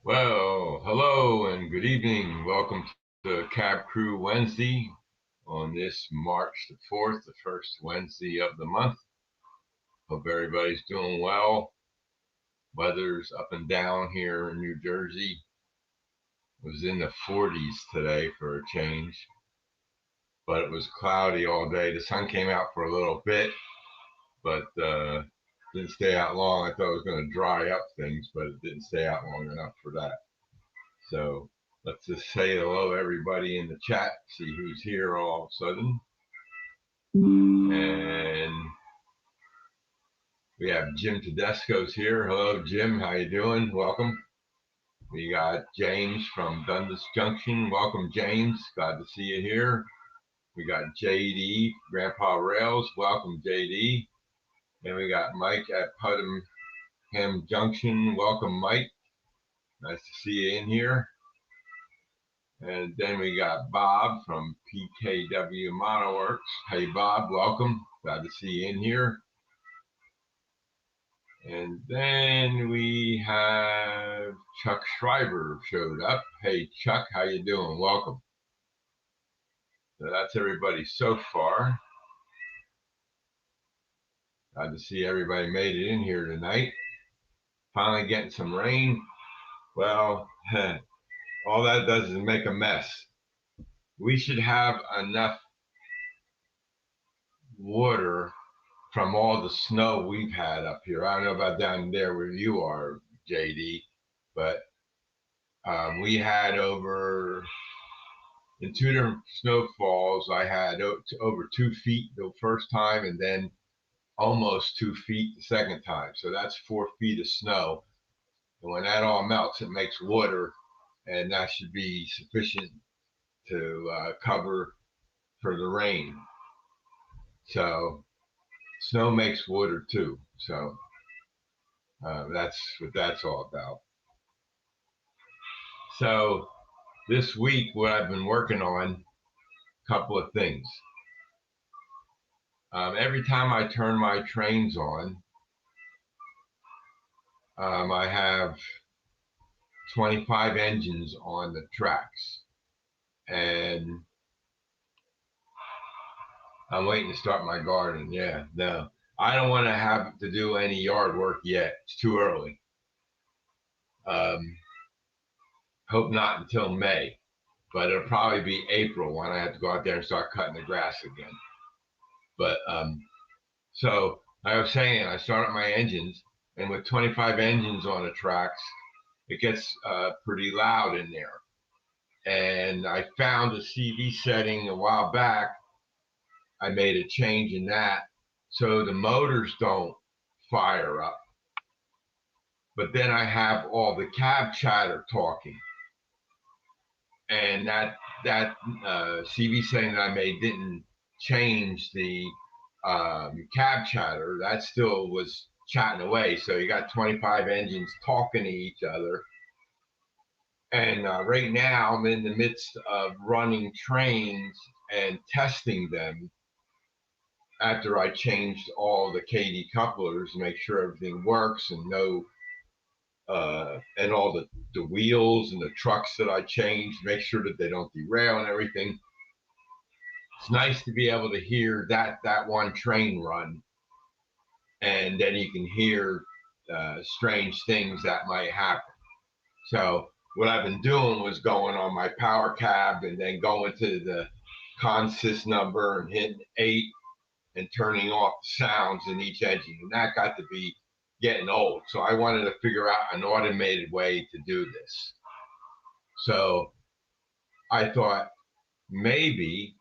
Well, hello and good evening. Welcome to Cab Crew Wednesday on this March the 4th, the first Wednesday of the month. Hope everybody's doing well. Weather's up and down here in New Jersey. It was in the 40s today for a change, but it was cloudy all day. The sun came out for a little bit, but didn't stay out long. I thought it was going to dry up things, but it didn't stay out long enough for that. So let's just say hello everybody in the chat, see who's here all of a sudden. And we have Jim Tedesco's here. Hello, Jim. How you doing? Welcome. We got James from Dundas Junction. Welcome, James. Glad to see you here. We got JD, Grandpa Rails. Welcome, JD. And we got Mike at Putnam Junction. Welcome, Mike. Nice to see you in here. And then we got Bob from PKW Monoworks. Hey, Bob, welcome. Glad to see you in here. And then we have Chuck Schreiber showed up. Hey, Chuck, how you doing? Welcome. So that's everybody so far. Glad to see everybody made it in here tonight. Finally getting some rain. Well, all that does is make a mess. We should have enough water from all the snow we've had up here. I don't know about down there where you are, JD, but we had in two different snowfalls, I had over 2 feet the first time and then almost 2 feet the second time. So that's 4 feet of snow. And when that all melts, it makes water, and that should be sufficient to cover for the rain. So snow makes water too. So that's what that's all about. So this week, what I've been working on, a couple of things. Every time I turn my trains on, I have 25 engines on the tracks. And I'm waiting to start my garden. Yeah, no. I don't want to have to do any yard work yet. It's too early. Hope not until May, but it'll probably be April when I have to go out there and start cutting the grass again. But so I was saying, I started my engines, and with 25 engines on the tracks, it gets pretty loud in there. And I found a CV setting a while back. I made a change in that so the motors don't fire up. But then I have all the cab chatter talking. And that CV setting that I made didn't change the cab chatter. That still was chatting away. So you got 25 engines talking to each other. And right now I'm in the midst of running trains and testing them after I changed all the KD couplers to make sure everything works and and all the wheels and the trucks that I changed, make sure that they don't derail and everything. It's nice to be able to hear that one train run, and then you can hear strange things that might happen. So what I've been doing was going on my power cab and then going to the consist number and hitting 8 and turning off the sounds in each engine. And that got to be getting old. So I wanted to figure out an automated way to do this. So I thought maybe,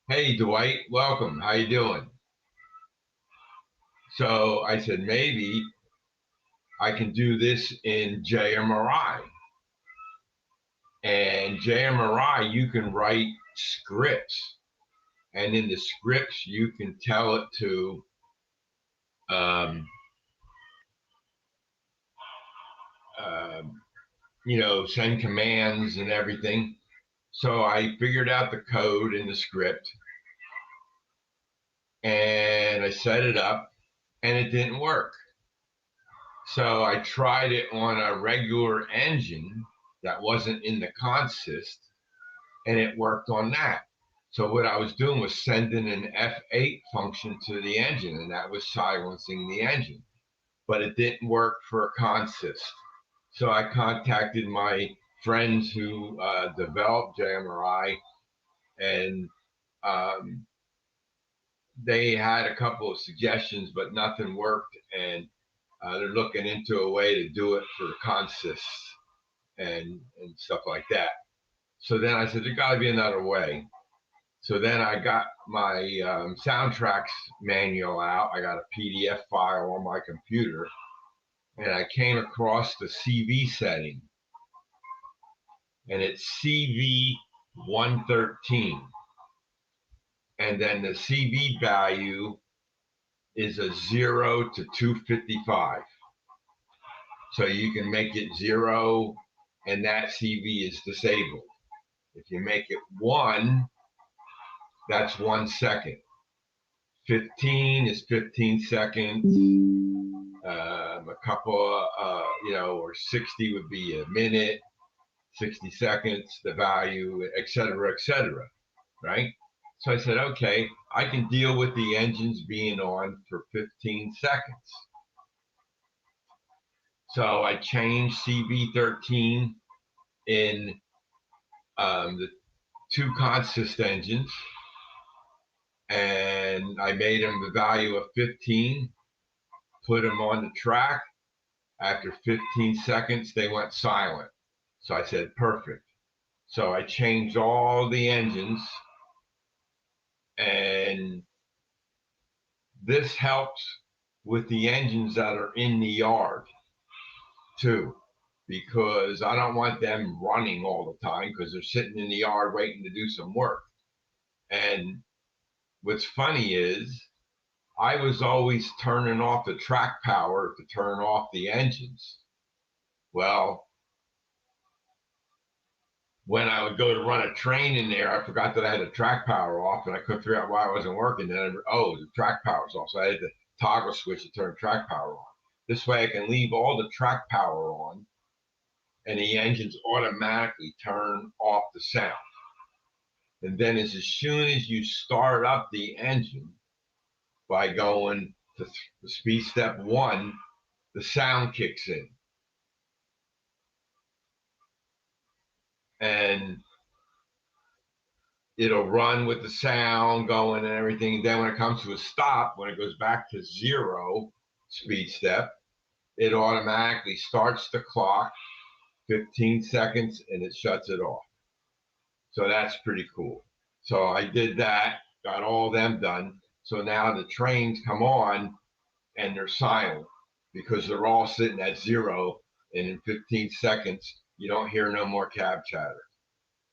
hey, Dwight, welcome. How you doing? So I said, maybe I can do this in JMRI. And JMRI, you can write scripts. And in the scripts, you can tell it to send commands and everything. So I figured out the code in the script and I set it up and it didn't work. So I tried it on a regular engine that wasn't in the consist, and it worked on that. So what I was doing was sending an F8 function to the engine, and that was silencing the engine. But it didn't work for a consist. So I contacted my friends who developed JMRI, and um, they had a couple of suggestions, but nothing worked. And they're looking into a way to do it for consists and stuff like that. So then I said, there got to be another way. So then I got my soundtracks manual out. I got a PDF file on my computer, and I came across the CV setting, and it's CV 113. And then the CV value is a 0 to 255. So you can make it 0, and that CV is disabled. If you make it 1, that's 1 second. 15 is 15 seconds. A couple, or 60 would be a minute, 60 seconds, the value, et cetera, right? So I said, okay, I can deal with the engines being on for 15 seconds. So I changed CV13 in the 2 consist engines, and I made them the value of 15, put them on the track. After 15 seconds, they went silent. So I said, perfect. So I changed all the engines, and this helps with the engines that are in the yard too, because I don't want them running all the time because they're sitting in the yard waiting to do some work. And what's funny is I was always turning off the track power to turn off the engines. Well, when I would go to run a train in there, I forgot that I had the track power off, and I couldn't figure out why it wasn't working. Then, the track power's off. So I had to toggle switch to turn track power on. This way I can leave all the track power on, and the engines automatically turn off the sound. And then as soon as you start up the engine by going to speed step 1, the sound kicks in. And it'll run with the sound going and everything. And then when it comes to a stop, when it goes back to 0 speed step, it automatically starts the clock 15 seconds and it shuts it off. So that's pretty cool. So I did that, got all them done. So now the trains come on and they're silent because they're all sitting at 0, and in 15 seconds, you don't hear no more cab chatter.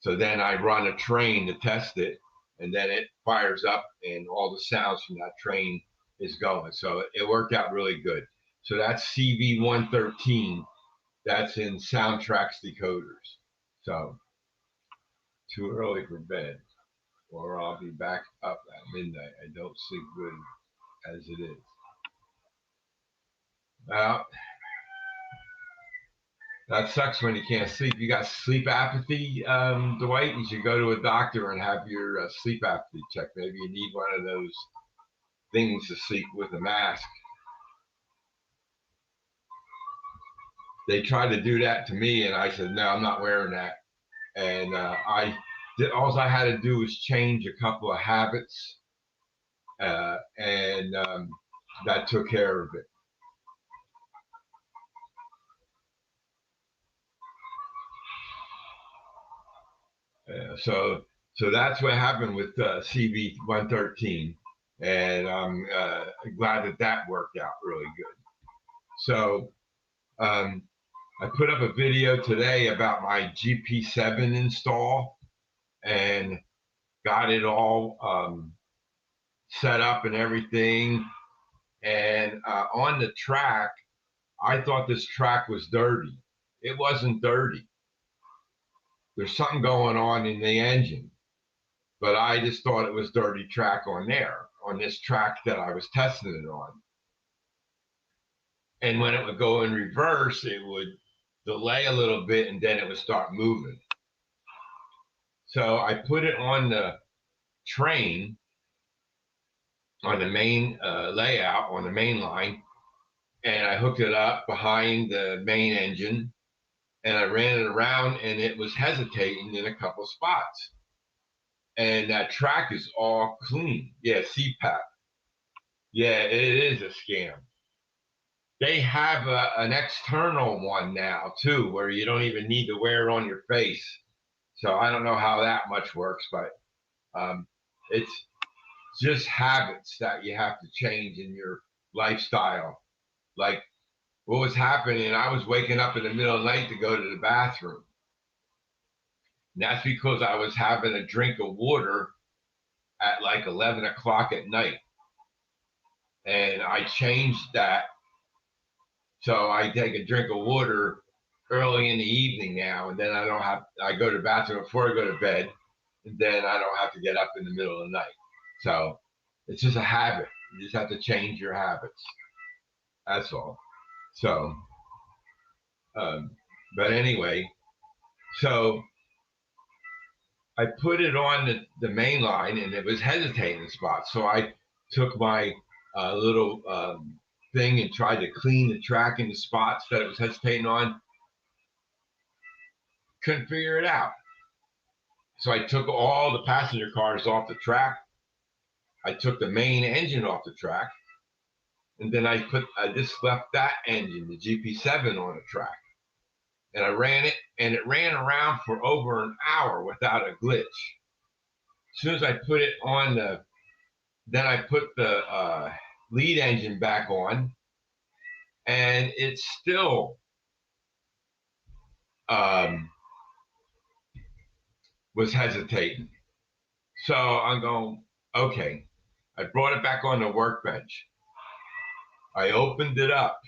So then I run a train to test it, and then it fires up and all the sounds from that train is going. So it worked out really good. So that's CV113. That's in Soundtracks Decoders. So too early for bed, or I'll be back up at midnight. I don't sleep good as it is. Well, that sucks when you can't sleep. You got sleep apathy, Dwight. You should go to a doctor and have your sleep apathy checked. Maybe you need one of those things to sleep with a mask. They tried to do that to me, and I said, no, I'm not wearing that. And I did. All I had to do was change a couple of habits, and that took care of it. So that's what happened with CV 113, and I'm glad that worked out really good. So I put up a video today about my GP7 install and got it all set up and everything. And on the track, I thought this track was dirty. It wasn't dirty. There's something going on in the engine, but I just thought it was dirty track on there, on this track that I was testing it on. And when it would go in reverse, it would delay a little bit and then it would start moving. So I put it on the train on the main layout on the main line, and I hooked it up behind the main engine, and I ran it around, and it was hesitating in a couple spots. And that track is all clean. Yeah, CPAP. Yeah, it is a scam. They have an external one now too, where you don't even need to wear it on your face. So I don't know how that much works, but it's just habits that you have to change in your lifestyle. Like what was happening, I was waking up in the middle of the night to go to the bathroom. And that's because I was having a drink of water at like 11 o'clock at night. And I changed that. So I take a drink of water early in the evening now. And then I go to the bathroom before I go to bed. And then I don't have to get up in the middle of the night. So it's just a habit. You just have to change your habits. That's all. So, um, but anyway, so I put it on the main line and it was hesitating spots. So I took my little thing and tried to clean the track in the spots that it was hesitating on. Couldn't figure it out. So I took all the passenger cars off the track. I took the main engine off the track. And then I just left that engine, the GP7, on the track. And I ran it, and it ran around for over an hour without a glitch. As soon as I put it on then I put the lead engine back on, and it still was hesitating. So I'm going, okay. I brought it back on the workbench. I opened it up,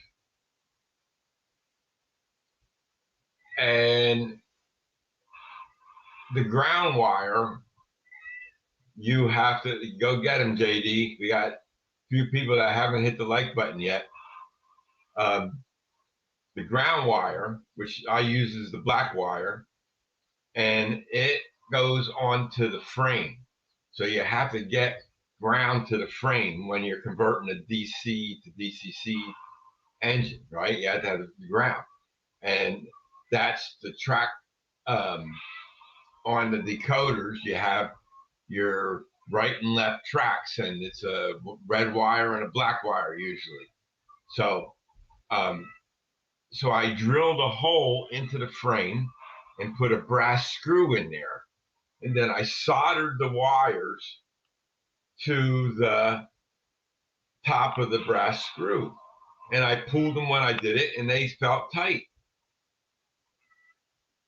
and the ground wire, you have to go get them, JD. We got a few people that haven't hit the like button yet. The ground wire, which I use is the black wire, and it goes onto the frame. So you have to get ground to the frame when you're converting a DC to DCC engine, right? You have to have the ground. And that's the track. On the decoders, you have your right and left tracks, and it's a red wire and a black wire usually. So, um, so I drilled a hole into the frame and put a brass screw in there, and then I soldered the wires to the top of the brass screw, and I pulled them when I did it, and they felt tight.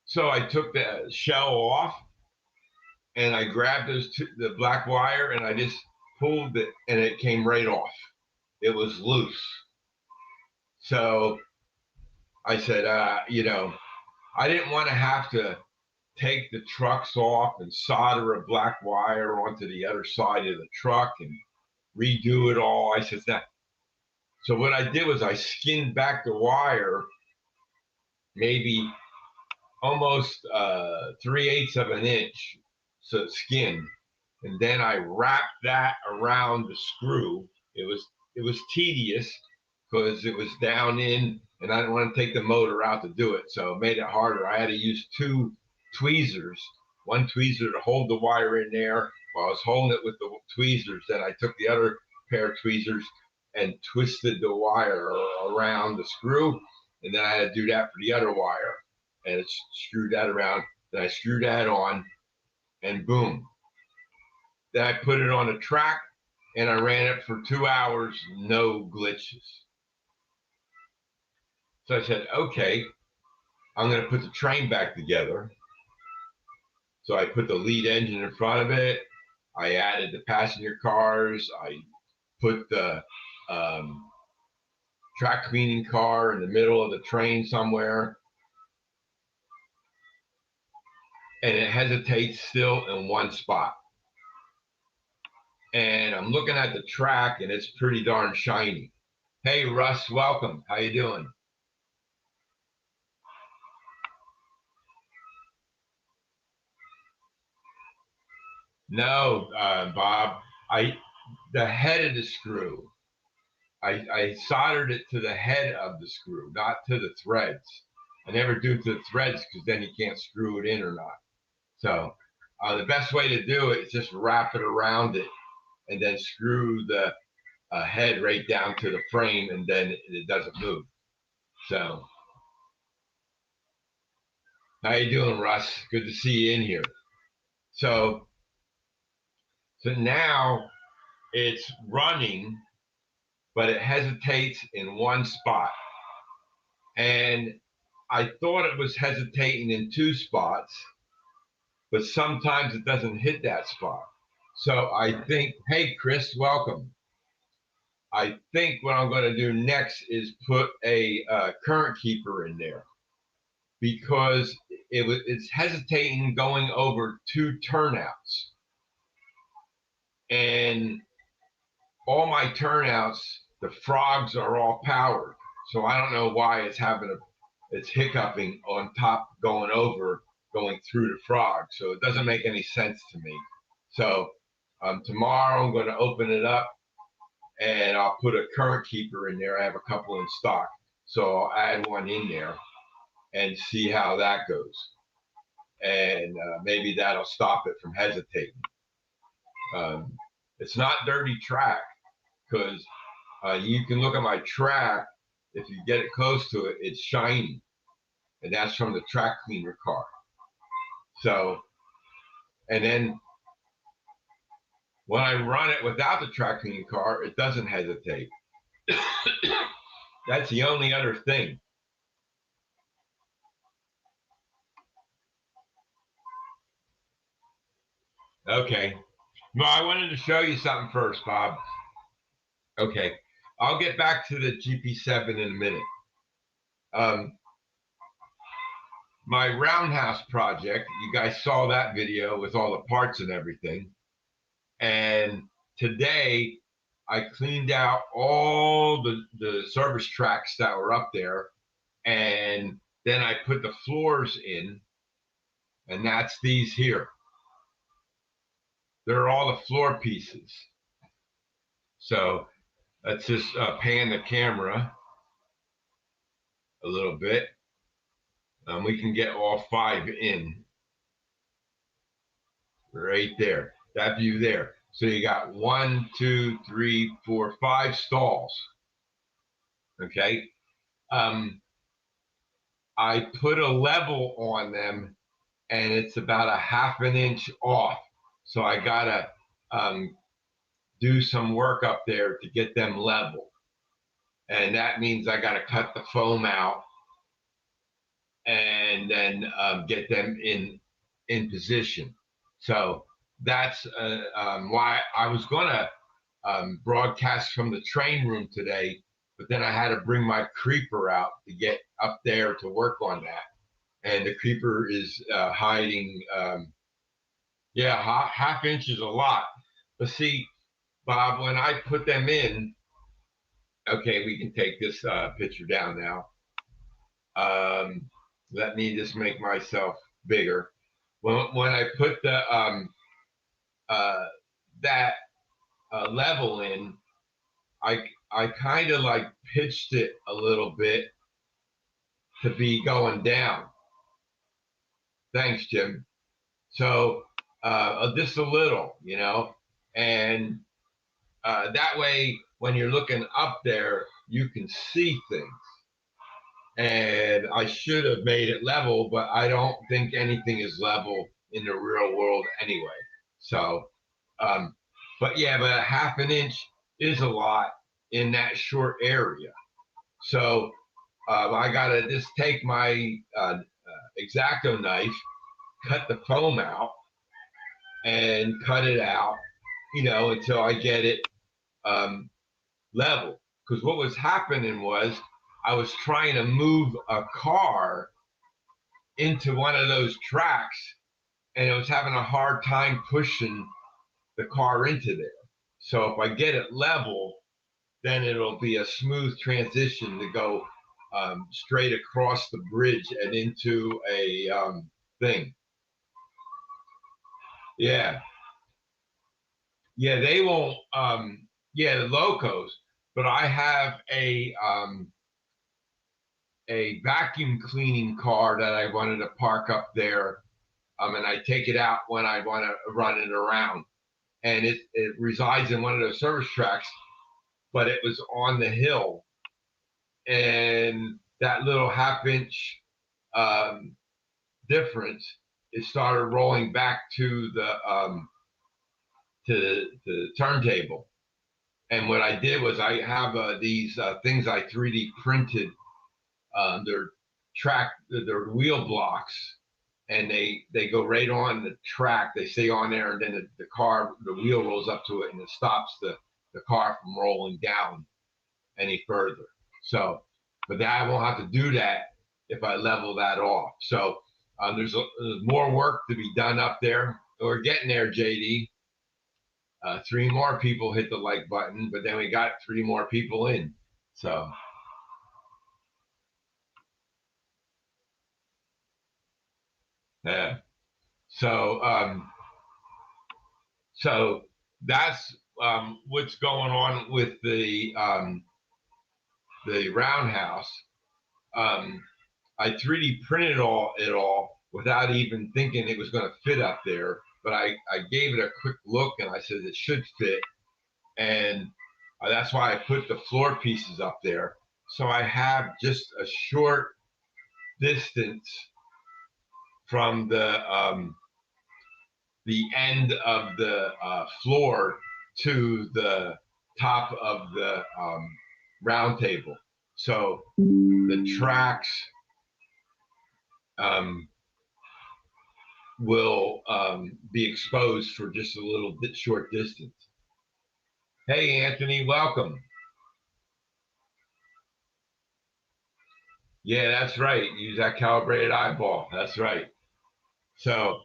So I took the shell off, and I grabbed the black wire, and I just pulled it, and it came right off. It was loose. So I said, I didn't want to have to take the trucks off and solder a black wire onto the other side of the truck and redo it all. I said, that. So what I did was I skinned back the wire, maybe almost 3/8 of an inch, so skinned, and then I wrapped that around the screw. It was tedious because it was down in, and I didn't want to take the motor out to do it, so it made it harder. I had to use two tweezers, one tweezer to hold the wire in there while I was holding it with the tweezers. Then I took the other pair of tweezers and twisted the wire around the screw, and then I had to do that for the other wire, and it screwed that around. Then I screwed that on, and boom. Then I put it on a track, and I ran it for 2 hours, no glitches. So I said, okay, I'm going to put the train back together. So I put the lead engine in front of it. I added the passenger cars. I put the track cleaning car in the middle of the train somewhere. And it hesitates still in one spot. And I'm looking at the track, and it's pretty darn shiny. Hey, Russ, welcome. How you doing? No, Bob. I the head of the screw. I soldered it to the head of the screw, not to the threads. I never do to the threads because then you can't screw it in or not. So the best way to do it is just wrap it around it and then screw the head right down to the frame, and then it doesn't move. So how you doing, Russ? Good to see you in here. So so now it's running, but it hesitates in one spot. And I thought it was hesitating in two spots, but sometimes it doesn't hit that spot. So I think, hey, Chris, welcome. I think what I'm going to do next is put a current keeper in there because it's hesitating going over two turnouts. And all my turnouts, the frogs are all powered. So I don't know why it's hiccuping on top going over, going through the frog. So it doesn't make any sense to me. So tomorrow I'm going to open it up and I'll put a current keeper in there. I have a couple in stock. So I'll add one in there and see how that goes. And maybe that'll stop it from hesitating. Um, it's not dirty track because you can look at my track. If you get it close to it, it's shiny, and that's from the track cleaner car. So, and then when I run it without the track cleaning car, it doesn't hesitate. That's the only other thing. Okay. Well, I wanted to show you something first, Bob. Okay. I'll get back to the GP7 in a minute. Um, my roundhouse project, you guys saw that video with all the parts and everything. And today I cleaned out all the service tracks that were up there. And then I put the floors in, and that's these here. They're all the floor pieces. So let's just pan the camera a little bit. We can get all five in right there, that view there. So you got 1, 2, 3, 4, 5 stalls. Okay. I put a level on them and it's about a half an inch off. So I gotta do some work up there to get them level. And that means I gotta cut the foam out and then get them in position. So that's why I was gonna broadcast from the train room today, but then I had to bring my creeper out to get up there to work on that. And the creeper is hiding. Yeah, half inch is a lot. But see, Bob, when I put them in, okay, we can take this picture down now. Let me just make myself bigger. When I put the uh, that level in, I kind of like pitched it a little bit to be going down. Thanks, Jim. So just a little, and that way when you're looking up there, you can see things. And I should have made it level, but I don't think anything is level in the real world anyway. So, um, but yeah, but a half an inch is a lot in that short area. So I gotta just take my X-Acto knife, cut the foam out, and cut it out, until I get it level. Because what was happening was I was trying to move a car into one of those tracks, and it was having a hard time pushing the car into there. So if I get it level, then it'll be a smooth transition to go straight across the bridge and into a thing. Yeah. Yeah, they won't. Yeah, the locos. But I have a vacuum cleaning car that I wanted to park up there, and I take it out when I want to run it around. And it resides in one of those service tracks, but it was on the hill, and that little half-inch um, difference, it started rolling back to the turntable. And what I did was I have these things I 3D printed. They're they're wheel blocks, and they go right on the track. They stay on there, and then the wheel rolls up to it, and it stops the car from rolling down any further. So, but that I won't have to do that if I level that off. So there's more work to be done up there. We're getting there, JD. 3 more people hit the like button, but then we got 3 more people in. So. Yeah. So so that's what's going on with the roundhouse. I 3D printed it all without even thinking it was going to fit up there. But I gave it a quick look, and I said it should fit, and that's why I put the floor pieces up there. So I have just a short distance from the end of the floor to the top of the round table. So the tracks will be exposed for just a little bit short distance. Hey, Anthony, welcome. Yeah, that's right. Use that calibrated eyeball. That's right. So,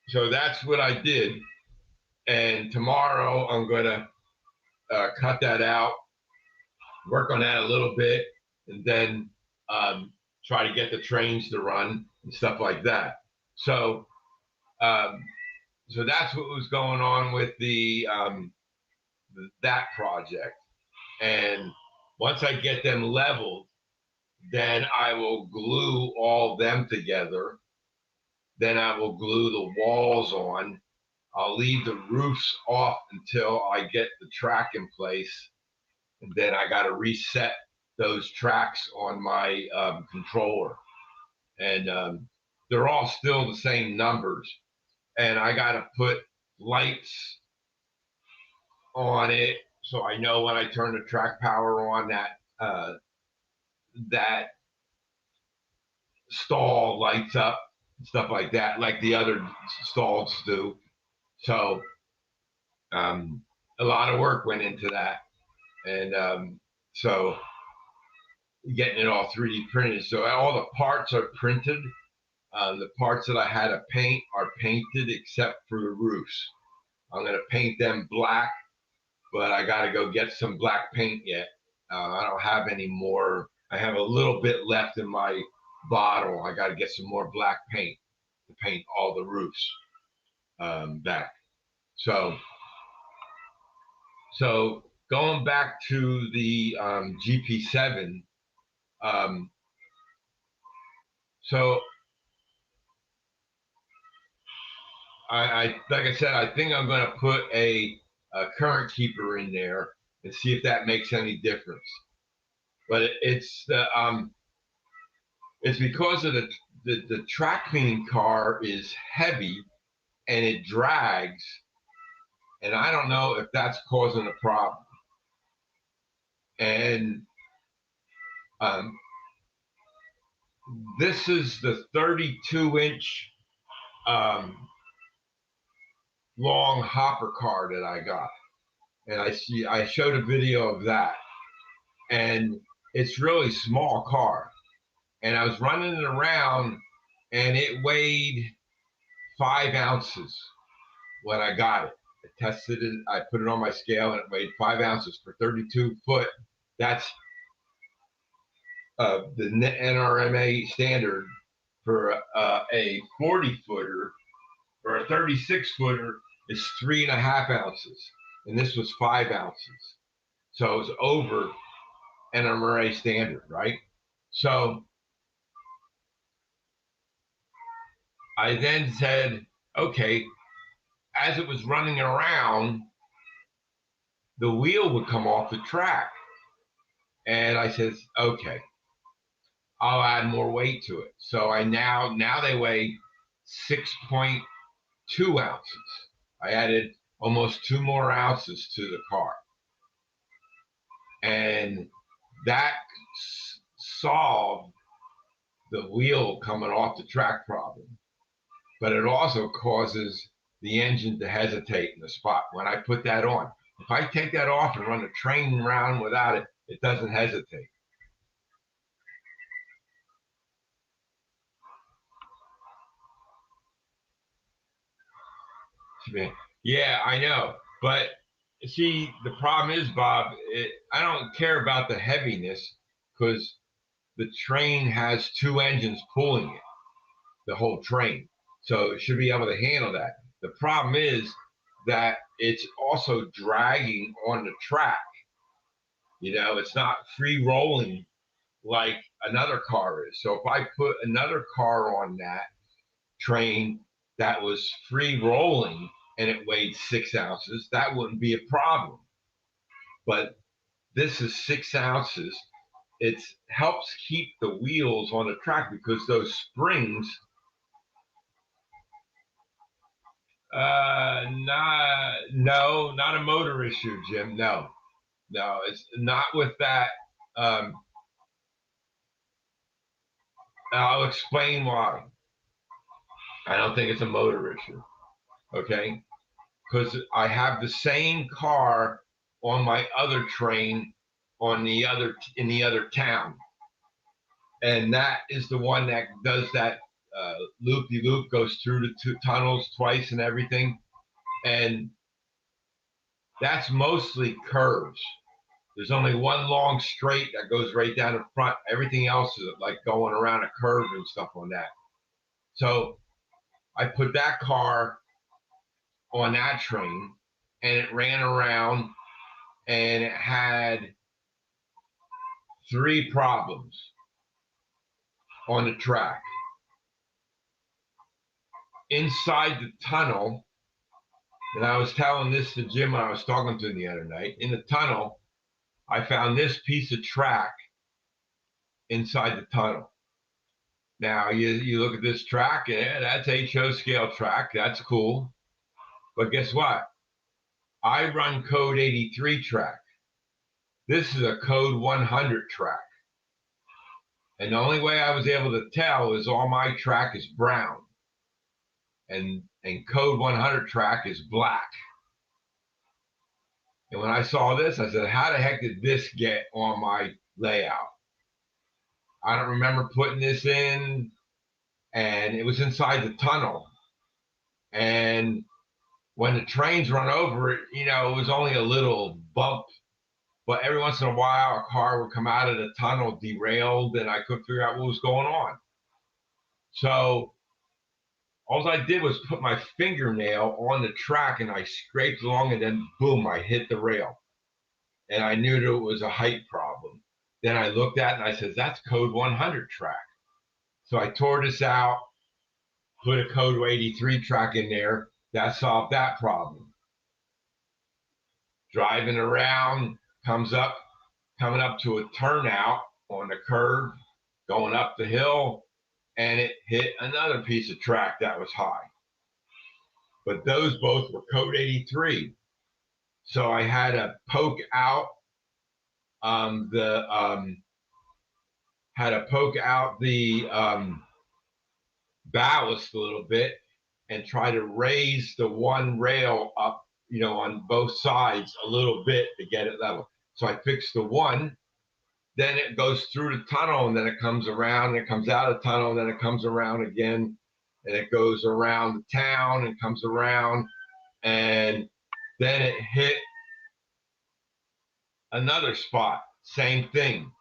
so that's what I did. And tomorrow I'm going to cut that out, work on that a little bit, and then try to get the trains to run and stuff like that. So, so that's what was going on with that project. And once I get them leveled, then I will glue all them together. Then I will glue the walls on. I'll leave the roofs off until I get the track in place. And then I got to reset those tracks on my controller. And they're all still the same numbers. And I got to put lights on it so I know when I turn the track power on that stall lights up, stuff like that, like the other stalls do. So a lot of work went into that, and so getting it all 3D printed. So all the parts are printed. The parts that I had to paint are painted except for the roofs. I'm going to paint them black, but I got to go get some black paint yet. I don't have any more. I have a little bit left in my bottle. I got to get some more black paint to paint all the roofs back. So going back to the GP7, so I like I said, I think I'm going to put a current keeper in there and see if that makes any difference. But it's because of the track cleaning car is heavy and it drags, and I don't know if that's causing a problem. And this is the 32-inch long hopper car that I got, and I showed a video of that, and it's really small car, and I was running it around, and it weighed 5 ounces when I got it. tested it. I put it on my scale and it weighed 5 ounces for 32 foot. That's the NRMA standard for a 40 footer or a 36 footer is 3.5 ounces. And this was 5 ounces. So it was over NRMA standard, right? So I then said, okay, as it was running around, the wheel would come off the track. And I said, okay, I'll add more weight to it. So I now they weigh 6.2 ounces. I added almost 2 more ounces to the car. And that solved the wheel coming off the track problem. But it also causes the engine to hesitate in the spot. When I put that on, if I take that off and run a train around without it, it doesn't hesitate. Yeah, I know. But see, the problem is, Bob, I don't care about the heaviness because the train has 2 engines pulling it, the whole train. So it should be able to handle that. The problem is that it's also dragging on the track. You know, it's not free rolling like another car is. So if I put another car on that train that was free rolling and it weighed 6 ounces, that wouldn't be a problem. But this is 6 ounces. It helps keep the wheels on the track because those springs, not a motor issue, Jim. No, it's not with that. I'll explain why. I don't think it's a motor issue. Okay, because I have the same car on my other train in the other town, and that is the one that does that loop-de-loop, goes through the 2 tunnels twice and everything, and that's mostly curves. There's only one long straight that goes right down the front. Everything else is like going around a curve and stuff on that. So I put that car on that train and it ran around and it had 3 problems on the track. Inside the tunnel, and I was telling this to Jim when I was talking to him the other night, in the tunnel, I found this piece of track inside the tunnel. Now, you look at this track, yeah, that's HO scale track, that's cool. But guess what? I run code 83 track. This is a code 100 track. And the only way I was able to tell is all my track is brown. And code 100 track is black. And when I saw this, I said, how the heck did this get on my layout? I don't remember putting this in, and it was inside the tunnel. And when the trains run over it, you know, it was only a little bump. But every once in a while, a car would come out of the tunnel derailed, and I couldn't figure out what was going on. So all I did was put my fingernail on the track, and I scraped along, and then boom, I hit the rail. And I knew that it was a height problem. Then I looked at it, and I said, that's code 100 track. So I tore this out, put a code 83 track in there. That solved that problem. Driving around, coming up to a turnout on the curve, going up the hill, and it hit another piece of track that was high. But those both were code 83. So I had to poke out the ballast a little bit and try to raise the one rail up, you know, on both sides a little bit to get it level. So I fixed the one, then it goes through the tunnel, and then it comes around, and it comes out of the tunnel, and then it comes around again, and it goes around the town and comes around, and Then it hit another spot, same thing.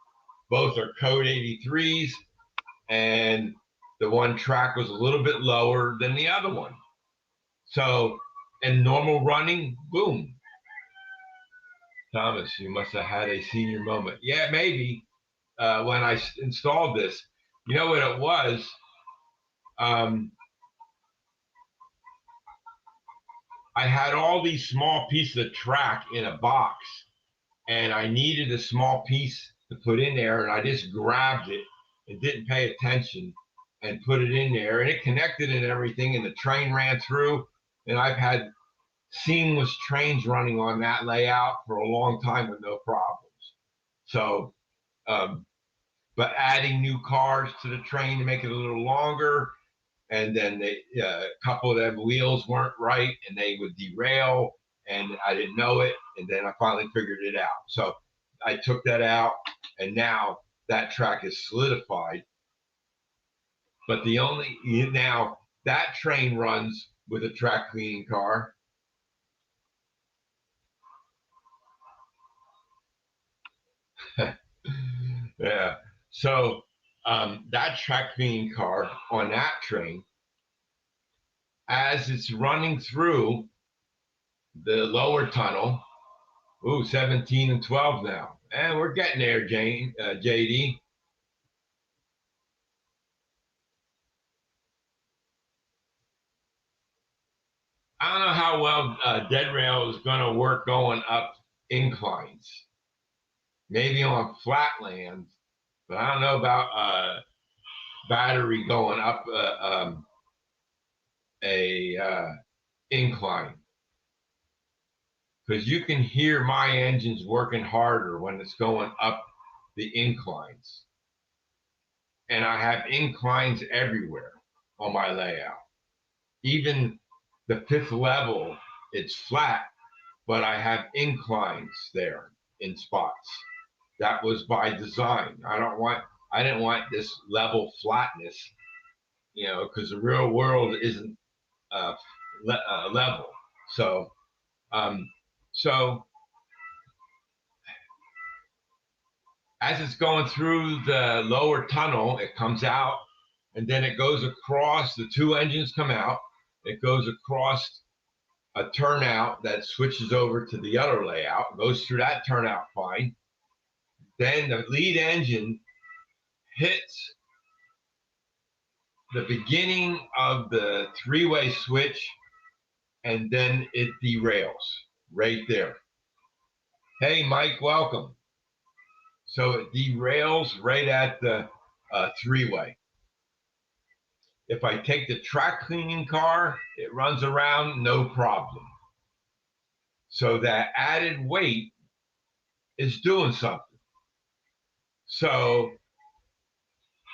Both are code 83s, and the one track was a little bit lower than the other one. So, in normal running, boom. Thomas, you must have had a senior moment. Yeah, maybe when I installed this. You know what it was? I had all these small pieces of track in a box, and I needed a small piece to put in there, and I just grabbed it and didn't pay attention and put it in there, and it connected and everything, and the train ran through, and I've had seamless trains running on that layout for a long time with no problems. So, but adding new cars to the train to make it a little longer, and then a couple of them wheels weren't right, and they would derail, and I didn't know it, and then I finally figured it out. So I took that out, and now that track is solidified. But now that train runs with a track cleaning car. Yeah. So that track cleaning car on that train, as it's running through the lower tunnel, 17 and 12 now. And we're getting there, JD. I don't know how well dead rail is going to work going up inclines. Maybe on flat land, but I don't know about battery going up a incline. Because you can hear my engines working harder when it's going up the inclines. And I have inclines everywhere on my layout. Even the fifth level, it's flat, but I have inclines there in spots. That was by design. I didn't want this level flatness, because the real world isn't level. So, so as it's going through the lower tunnel, it comes out, and then it goes across. The two engines come out. It goes across a turnout that switches over to the other layout, goes through that turnout fine. Then the lead engine hits the beginning of the three-way switch, and then it derails right there. Hey, Mike, welcome. So it derails right at the three-way. If I take the track cleaning car, it runs around no problem. So that added weight is doing something. So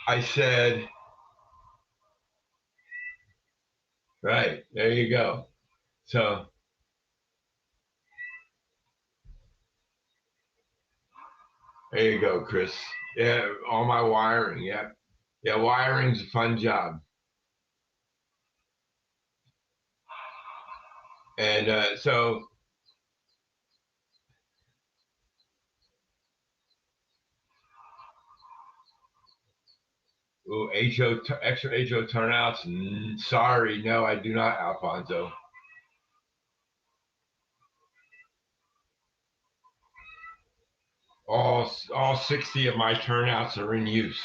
I said, right, there you go. So there you go, Chris. Yeah, all my wiring. Yeah. Yeah, wiring's a fun job. And so extra HO turnouts. Sorry, no, I do not, Alfonso. All 60 of my turnouts are in use.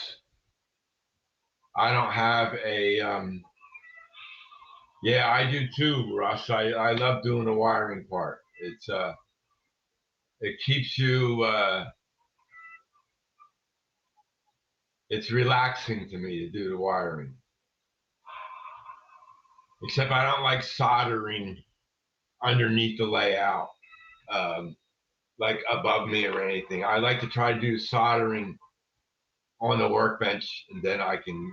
I don't have a yeah, I do too, Russ. I love doing the wiring part. It keeps you it's relaxing to me to do the wiring. Except I don't like soldering underneath the layout, like above me or anything. I like to try to do soldering on the workbench, and then I can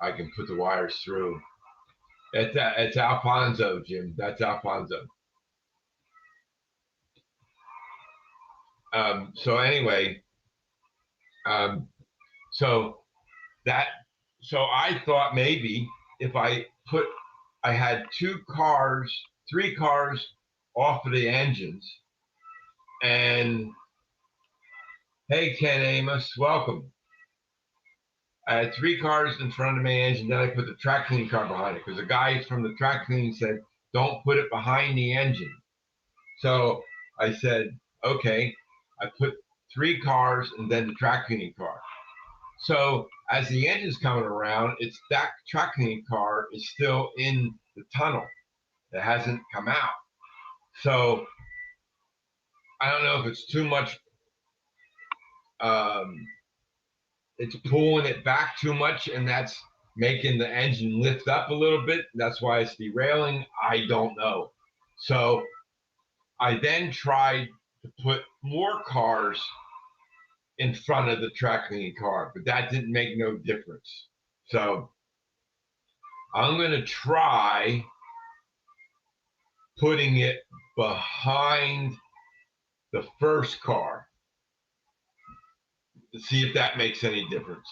I can put the wires through. It's Alfonso, Jim. That's Alfonso. So anyway, um, so that so I thought maybe if I had two cars 3 cars off of the engines, and hey, Ken Amos, welcome. I had 3 cars in front of my engine, then I put the track cleaning car behind it because the guys from the track cleaning said, don't put it behind the engine. So I said, okay, I put 3 cars and then the track cleaning car. So as the engine's coming around, it's that track cleaning car is still in the tunnel. It hasn't come out. So I don't know if it's too much, it's pulling it back too much, and that's making the engine lift up a little bit. That's why it's derailing. I don't know. So I then tried to put more cars in front of the track cleaning car, but that didn't make no difference. So I'm going to try putting it behind the first car to see if that makes any difference.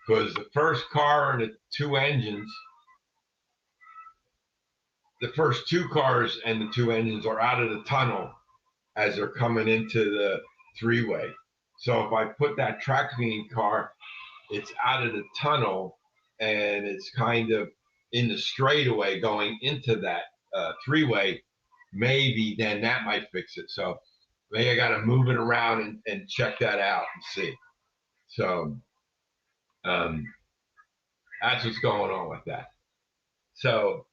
Because the first car and the 2 engines, the first 2 cars and the 2 engines are out of the tunnel as they're coming into the 3-way. So if I put that track cleaning car, it's out of the tunnel and it's kind of in the straightaway going into that 3-way, maybe then that might fix it. So maybe I got to move it around and check that out and see. So that's what's going on with that. So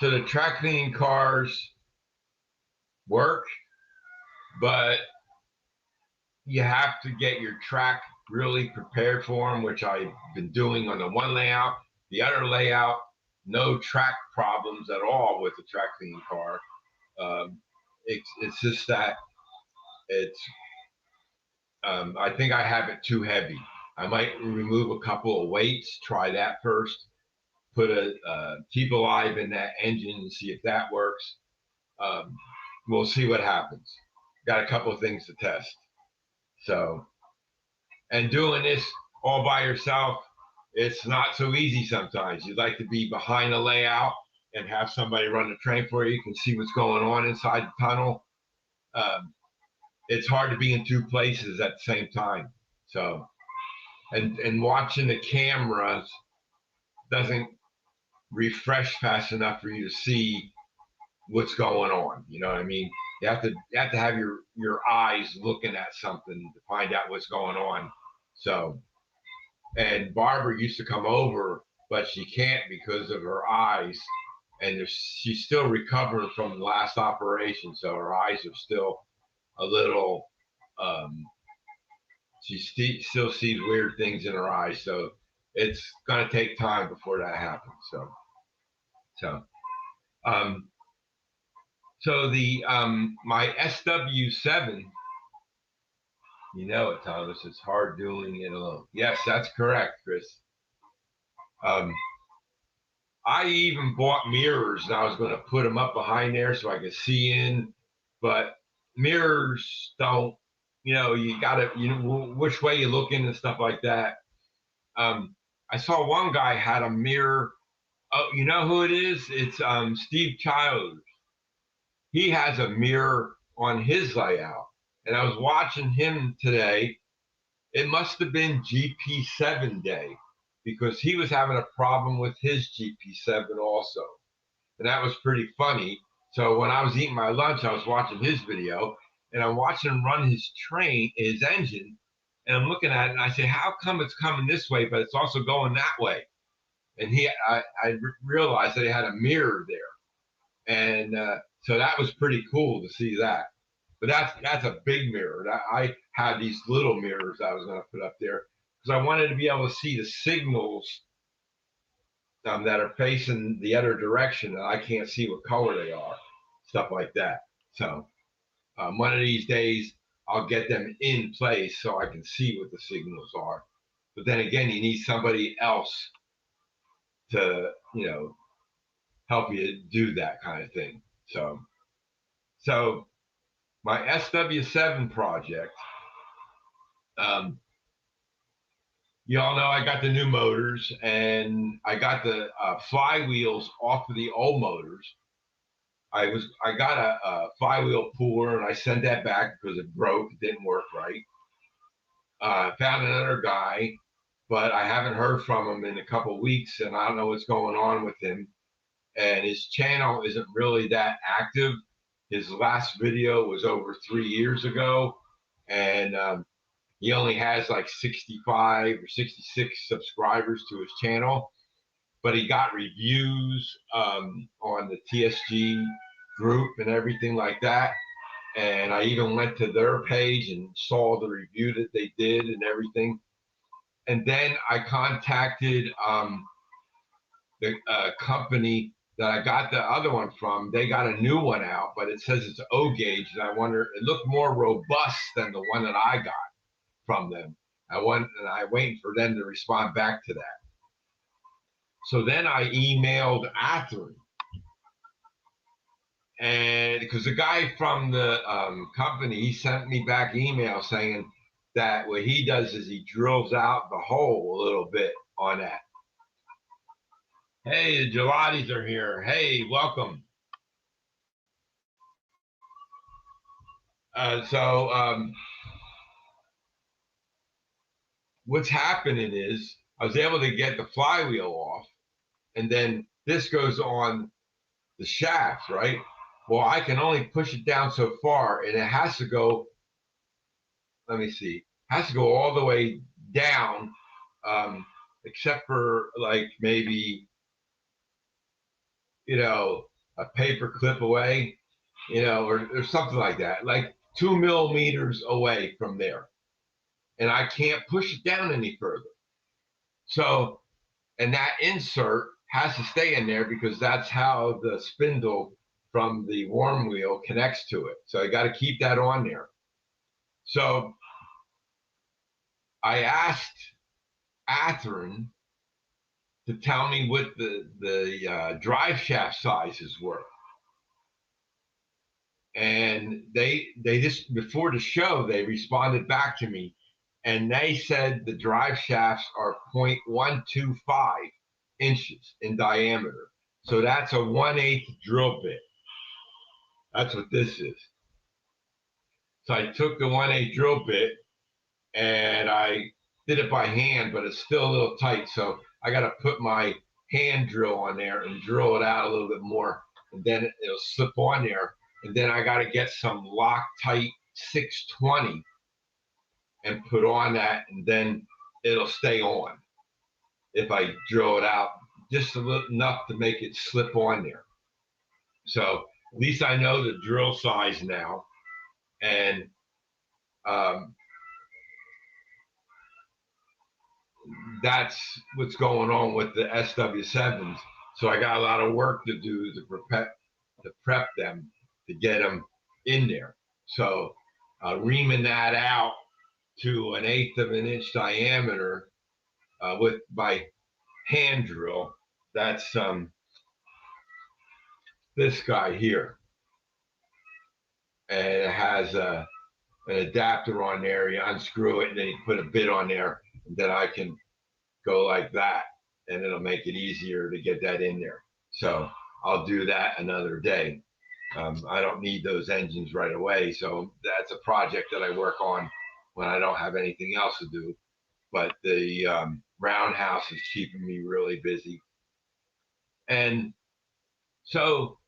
so the track cleaning cars work, but you have to get your track really prepared for them, which I've been doing on the one layout. The other layout, no track problems at all with the track cleaning car. It's just that it's, I think I have it too heavy. I might remove a couple of weights, try that first, put a Keep Alive in that engine and see if that works. We'll see what happens. Got a couple of things to test. So, and doing this all by yourself, it's not so easy sometimes. You'd like to be behind the layout and have somebody run the train for you. You can see what's going on inside the tunnel. It's hard to be in 2 places at the same time. So, and watching the cameras doesn't refresh fast enough for you to see what's going on. You know what I mean? You have to have your eyes looking at something to find out what's going on. So, and Barbara used to come over, but she can't because of her eyes, and she's still recovering from the last operation, so her eyes are still a little. She still sees weird things in her eyes, so it's gonna take time before that happens. So, um, so the my SW7. You know it, Thomas. It's hard doing it alone. Yes, that's correct, Chris. I even bought mirrors, and I was going to put them up behind there so I could see in, but mirrors don't. You know, you got to, you know, which way you look in and stuff like that. I saw one guy had a mirror. Oh, you know who it is? It's Steve Childers. He has a mirror on his layout, and I was watching him today. It must have been GP7 day because he was having a problem with his GP7 also. And that was pretty funny. So when I was eating my lunch, I was watching his video and I'm watching him run his engine, and I'm looking at it and I say, how come it's coming this way, but it's also going that way? And I realized that he had a mirror there. And so that was pretty cool to see that. But that's a big mirror. I had these little mirrors I was going to put up there because I wanted to be able to see the signals that are facing the other direction, and I can't see what color they are, stuff like that. So one of these days I'll get them in place so I can see what the signals are. But then again, you need somebody else to, you know, help you do that kind of thing. So my SW7 project, you all know I got the new motors, and I got the flywheels off of the old motors. I got a flywheel puller, and I sent that back because it broke. It didn't work right. Found another guy, but I haven't heard from him in a couple of weeks, and I don't know what's going on with him. And his channel isn't really that active. His last video was over 3 years ago, and he only has like 65 or 66 subscribers to his channel. But he got reviews on the TSG group and everything like that. And I even went to their page and saw the review that they did and everything. And then I contacted the company that I got the other one from. They got a new one out, but it says it's O gauge, and I wonder, it looked more robust than the one that I got from them. I waiting for them to respond back to that. So then I emailed Atherin, and because the guy from the company, he sent me back email saying that what he does is he drills out the hole a little bit on that. Hey, the gelatis are here. Hey, welcome. So what's happening is I was able to get the flywheel off, and then this goes on the shaft, right? Well, I can only push it down so far, and it has to go, let me see, has to go all the way down, except for like maybe, a paper clip away, or something like that, like 2 millimeters away from there. And I can't push it down any further. So, and that insert has to stay in there because that's how the spindle from the worm wheel connects to it. So I got to keep that on there. So I asked Atherin to tell me what the drive shaft sizes were. And they just, before the show, they responded back to me, and they said the drive shafts are 0.125 inches in diameter. So that's a 1/8 drill bit. That's what this is. So I took the 1/8 drill bit and I did it by hand, but it's still a little tight. So I got to put my hand drill on there and drill it out a little bit more, and then it'll slip on there. And then I got to get some Loctite 620 and put on that, and then it'll stay on if I drill it out just a little enough to make it slip on there. So at least I know the drill size now, and that's what's going on with the SW7s. So I got a lot of work to do to prep them to get them in there. So reaming that out to 1/8 of an inch diameter with my hand drill. That's this guy here, and it has an adapter on there. You unscrew it, and then you put a bit on there, and then I can go like that, and it'll make it easier to get that in there. So I'll do that another day. I don't need those engines right away, so that's a project that I work on when I don't have anything else to do. But the roundhouse is keeping me really busy. And so,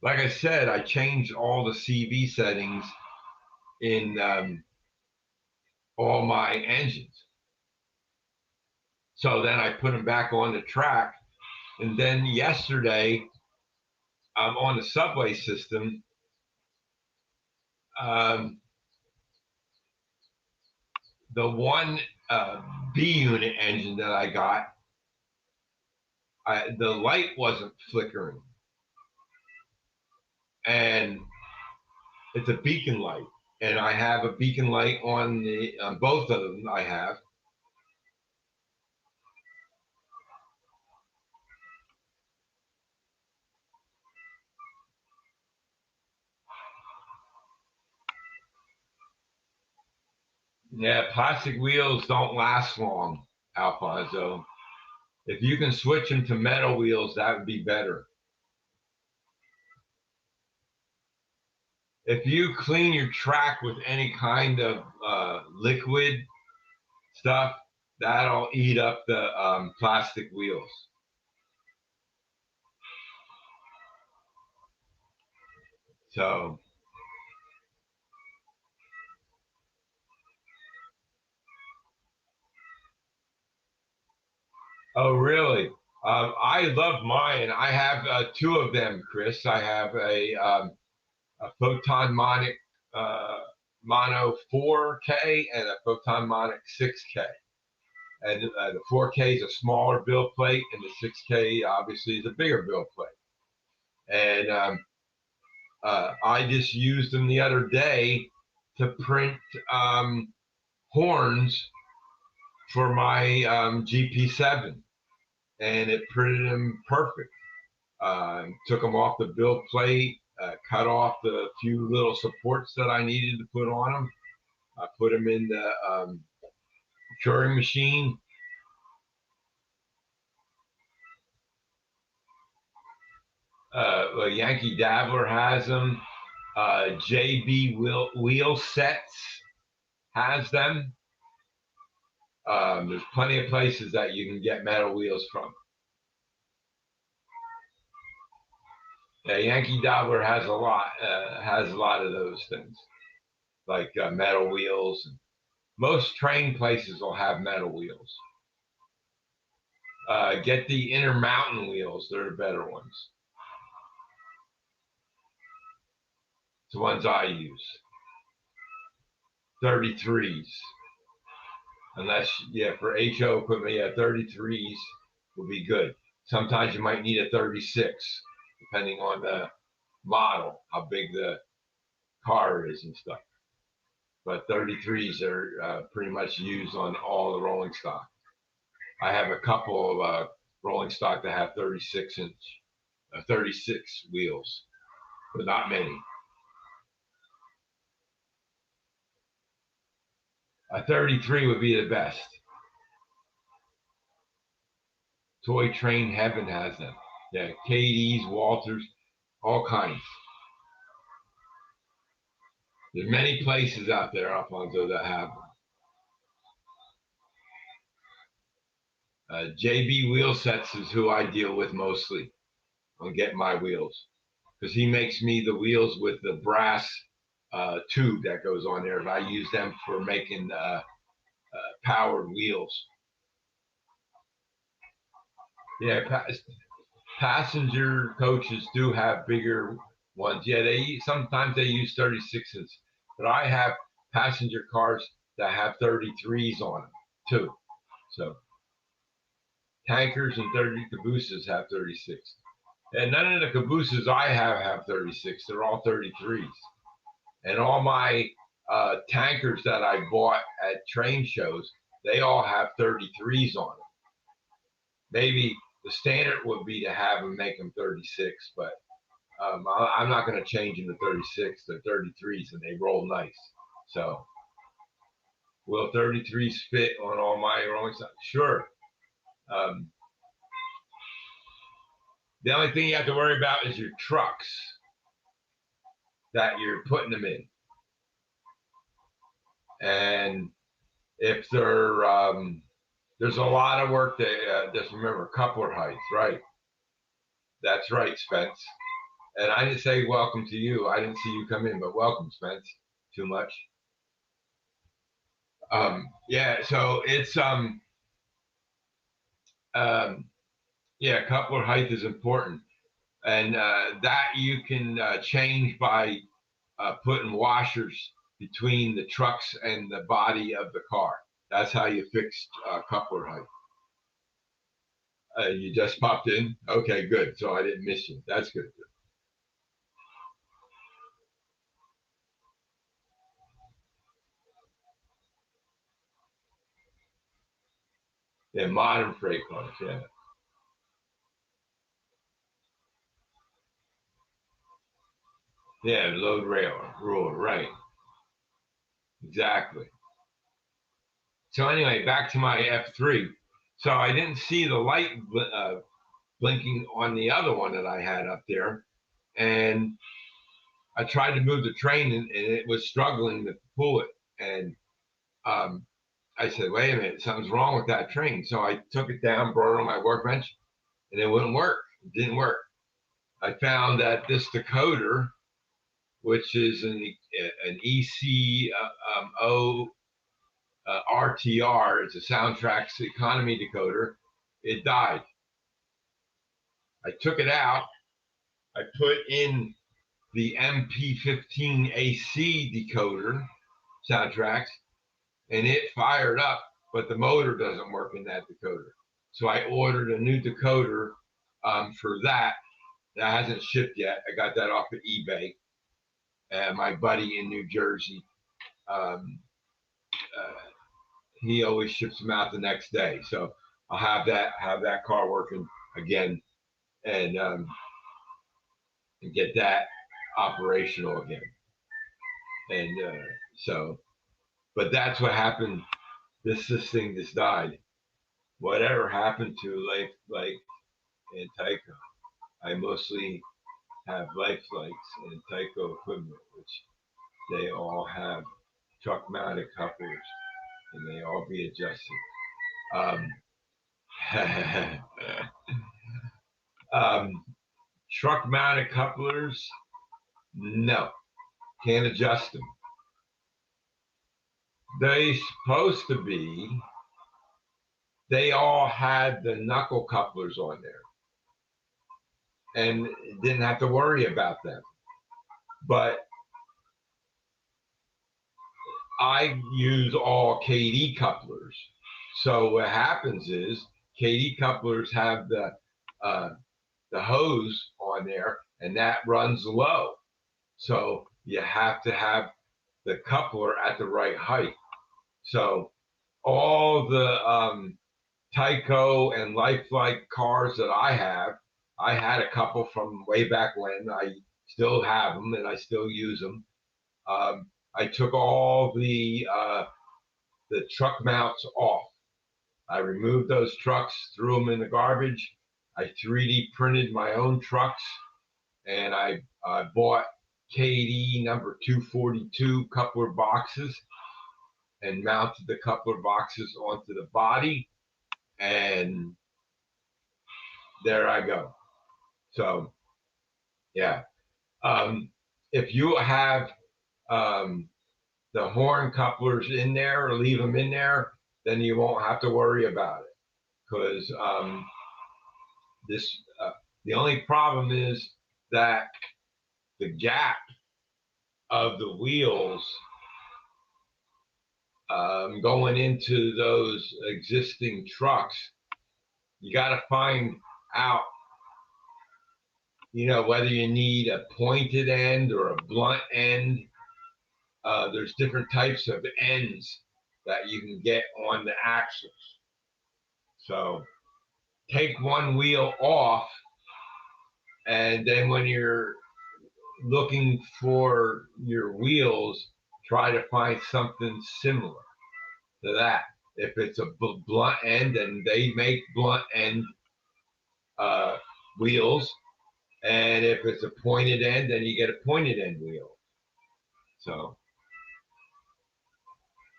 like I said, I changed all the CV settings in all my engines. So then I put them back on the track. And then yesterday, on the subway system, the one B unit engine that I got, the light wasn't flickering. And it's a beacon light. And I have a beacon light on both of them I have. Yeah, plastic wheels don't last long, Alfonso. If you can switch them to metal wheels, that would be better. If you clean your track with any kind of liquid stuff, that'll eat up the plastic wheels. So, oh, really? I love mine. I have two of them, Chris. I have a Photon Monic uh, Mono 4K and a Photon Monic 6K. And the 4K is a smaller build plate, and the 6K obviously is a bigger build plate. And I just used them the other day to print horns for my GP7, and it printed them perfect. Took them off the build plate, cut off the few little supports that I needed to put on them. I put them in the curing machine. Well, Yankee Dabbler has them. JB Wheel Sets has them. There's plenty of places that you can get metal wheels from. Yeah, Yankee Dabbler has a lot of those things like metal wheels. Most train places will have metal wheels. Get the Intermountain wheels; they're the better ones. It's the ones I use. 33s, unless yeah, for HO equipment, yeah, 33s will be good. Sometimes you might need a 36, depending on the model, how big the car is and stuff. But 33s are pretty much used on all the rolling stock. I have a couple of rolling stock that have 36 wheels, but not many. A 33 would be the best. Toy Train Heaven has them. Yeah, KD's, Walters, all kinds. There's many places out there, Alfonso, that have them. JB Wheel Sets is who I deal with mostly on getting my wheels because he makes me the wheels with the brass tube that goes on there. I use them for making powered wheels. Yeah, passenger coaches do have bigger ones. Yeah, they sometimes they use 36s, but I have passenger cars that have 33s on them too. So tankers and 30 cabooses have 36. And none of the cabooses I have 36. They're all 33s. And all my tankers that I bought at train shows, they all have 33s on them. Maybe the standard would be to have them make them 36, but I'm not going to change them to 36. They're 33s and they roll nice. So will 33s fit on all my rolling stock? Sure. Um, the only thing you have to worry about is your trucks that you're putting them in. And if they're there's a lot of work that just remember coupler heights, right? That's right, Spence. And I didn't say welcome to you. I didn't see you come in, but welcome, Spence. Too much. Yeah, so it's um, yeah, coupler height is important, and that you can change by putting washers between the trucks and the body of the car. That's how you fix coupler height. You just popped in. Okay, good. So I didn't miss you. That's good. Yeah, modern freight cars. Yeah, yeah, load rail rule. Right. Exactly. So anyway, back to my F3. So I didn't see the light blinking on the other one that I had up there, and I tried to move the train, and it was struggling to pull it. And I said, "Wait a minute, something's wrong with that train." So I took it down, brought it on my workbench, and it wouldn't work. It didn't work. I found that this decoder, which is an ECO RTR, it's a soundtracks economy decoder, it died. I took it out. I put in the MP15 AC decoder soundtracks, and it fired up, but the motor doesn't work in that decoder. So I ordered a new decoder for that. That hasn't shipped yet. I got that off of eBay. My buddy in New Jersey, um, he always ships them out the next day. So I'll have that car working again, and get that operational again. And so, but that's what happened. This thing just died. Whatever happened to Life and Tyco? I mostly have Life Flights and Tyco equipment, which they all have truck mounted couplers, and they all be adjusted. Um, um, truck mounted couplers, no, can't adjust them. They supposed to be. They all had the knuckle couplers on there, and didn't have to worry about them. But I use all KD couplers. So what happens is KD couplers have the hose on there, and that runs low. So you have to have the coupler at the right height. So all the Tyco and Lifelike cars that I had a couple from way back when. I still have them, and I still use them. I took all the truck mounts off. I removed those trucks, threw them in the garbage. I 3D printed my own trucks, and I bought KD number 242 coupler boxes and mounted the coupler boxes onto the body, and there I go. So, yeah. If you have the horn couplers in there, or leave them in there, then you won't have to worry about it. Because the only problem is that the gap of the wheels going into those existing trucks, you got to find out, whether you need a pointed end or a blunt end. There's different types of ends that you can get on the axles. So take one wheel off, and then when you're looking for your wheels, try to find something similar to that. If it's a blunt end, and they make blunt end wheels, and if it's a pointed end, then you get a pointed end wheel. So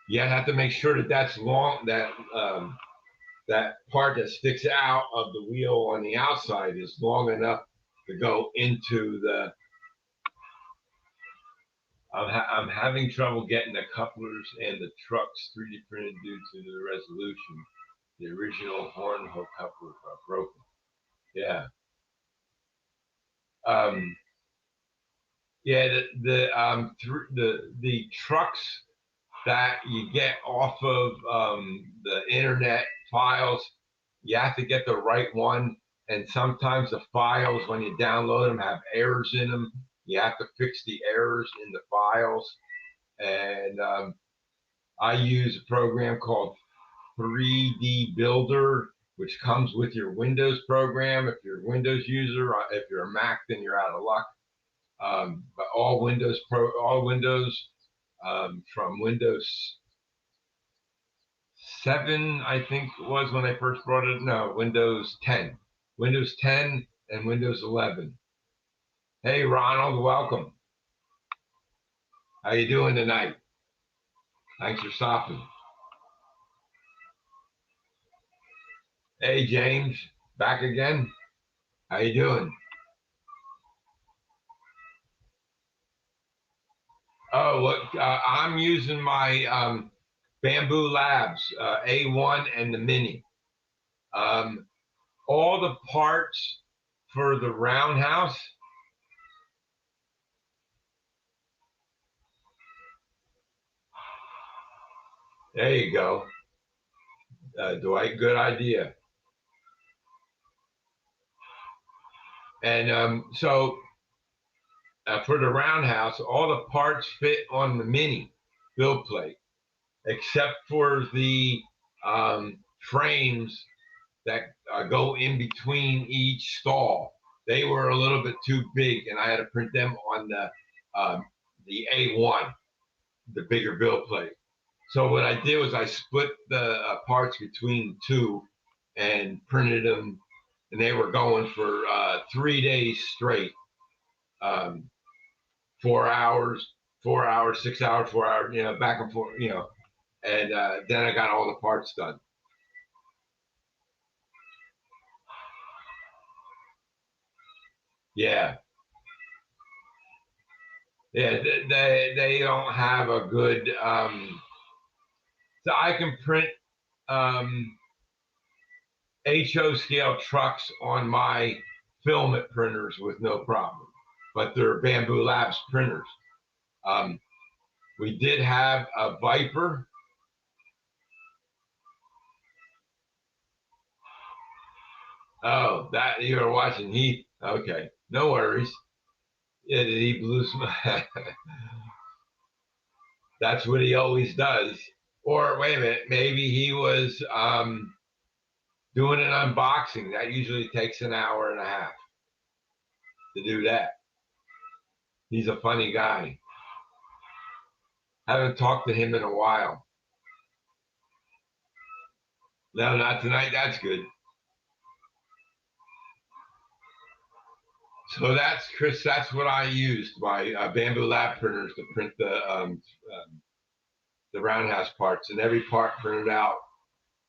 you have to make sure that that's long, that part that sticks out of the wheel on the outside is long enough to go into the. I'm having trouble getting the couplers and the trucks 3D printed due to the resolution. The original horn hook couplers are broken. Yeah. Yeah. The trucks that you get off of the internet files, you have to get the right one. And sometimes the files, when you download them, have errors in them. You have to fix the errors in the files. And I use a program called 3D Builder, which comes with your Windows program. If you're a Windows user, if you're a Mac, then you're out of luck. But all Windows from Windows 7, I think it was when they first brought it. No, Windows 10. Windows 10 and Windows 11. Hey, Ronald, welcome. How you doing tonight? Thanks for stopping. Hey, James, back again. How you doing? Oh, look, I'm using my Bamboo Labs A1 and the Mini. All the parts for the roundhouse. There you go. Dwight, good idea. And so for the roundhouse, all the parts fit on the Mini build plate, except for the frames that go in between each stall. They were a little bit too big, and I had to print them on the A1, the bigger build plate. So what I did was I split the parts between two and printed them, and they were going for 3 days straight, 4 hours, 4 hours, 6 hours, 4 hours, back and forth, and then I got all the parts done. Yeah. Yeah, they don't have a good. So I can print HO scale trucks on my filament printers with no problem, but they're Bamboo Labs printers. Um, we did have a Viper. Oh, that you were watching Heath. Okay, no worries. Yeah, he blew some. That's what he always does. Or wait a minute, maybe he was doing an unboxing. That usually takes an hour and a half to do that. He's a funny guy. Haven't talked to him in a while. No, not tonight. That's good. So that's Chris. That's what I used my Bamboo Lab printers to print the roundhouse parts, and every part printed out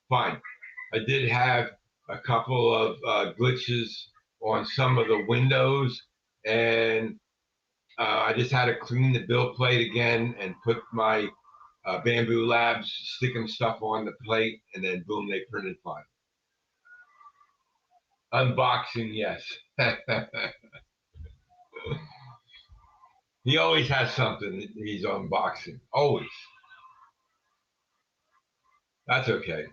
fine. I did have a couple of glitches on some of the windows, and I just had to clean the build plate again and put my Bamboo Labs sticking stuff on the plate, and then boom, they printed fine. Unboxing, yes. He always has something he's unboxing. Always. That's okay.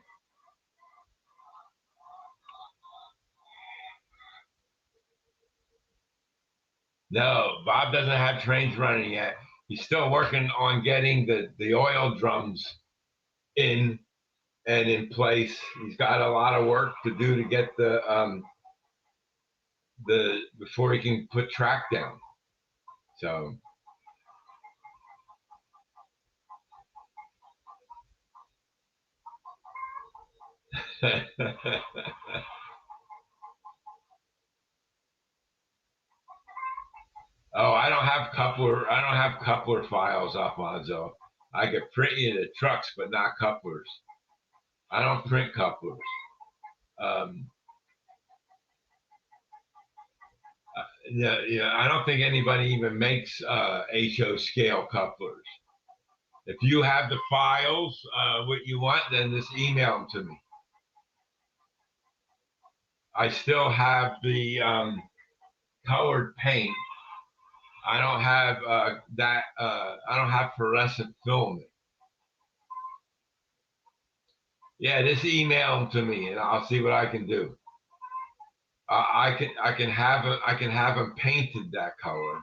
No, Bob doesn't have trains running yet. He's still working on getting the oil drums in and in place. He's got a lot of work to do to get the before he can put track down. So oh, I don't have coupler files up, Monzo. I could print you the trucks, but not couplers. I don't print couplers. Um, yeah, yeah, I don't think anybody even makes HO scale couplers. If you have the files, what you want, then just email them to me. I still have the colored paint. I don't have that. I don't have fluorescent filament. Yeah, just email them to me, and I'll see what I can do. I can have them painted that color.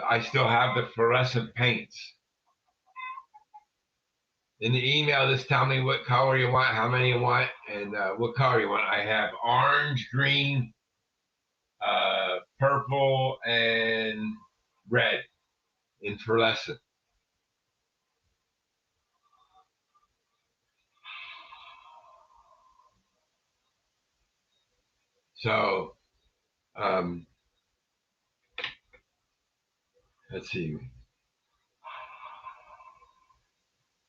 I still have the fluorescent paints. In the email, just tell me what color you want, how many you want, and what color you want. I have orange, green, purple, and red in fluorescent. So let's see.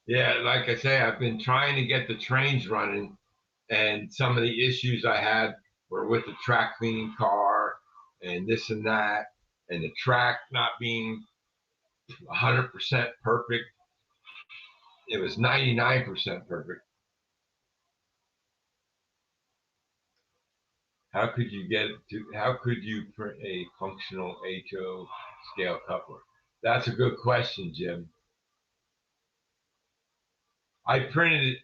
Yeah, like I say, I've been trying to get the trains running, and some of the issues I had were with the track cleaning car and this and that, and the track not being 100% perfect. It was 99% perfect. How could you get to? How could you print a functional HO scale coupler? That's a good question, Jim. I printed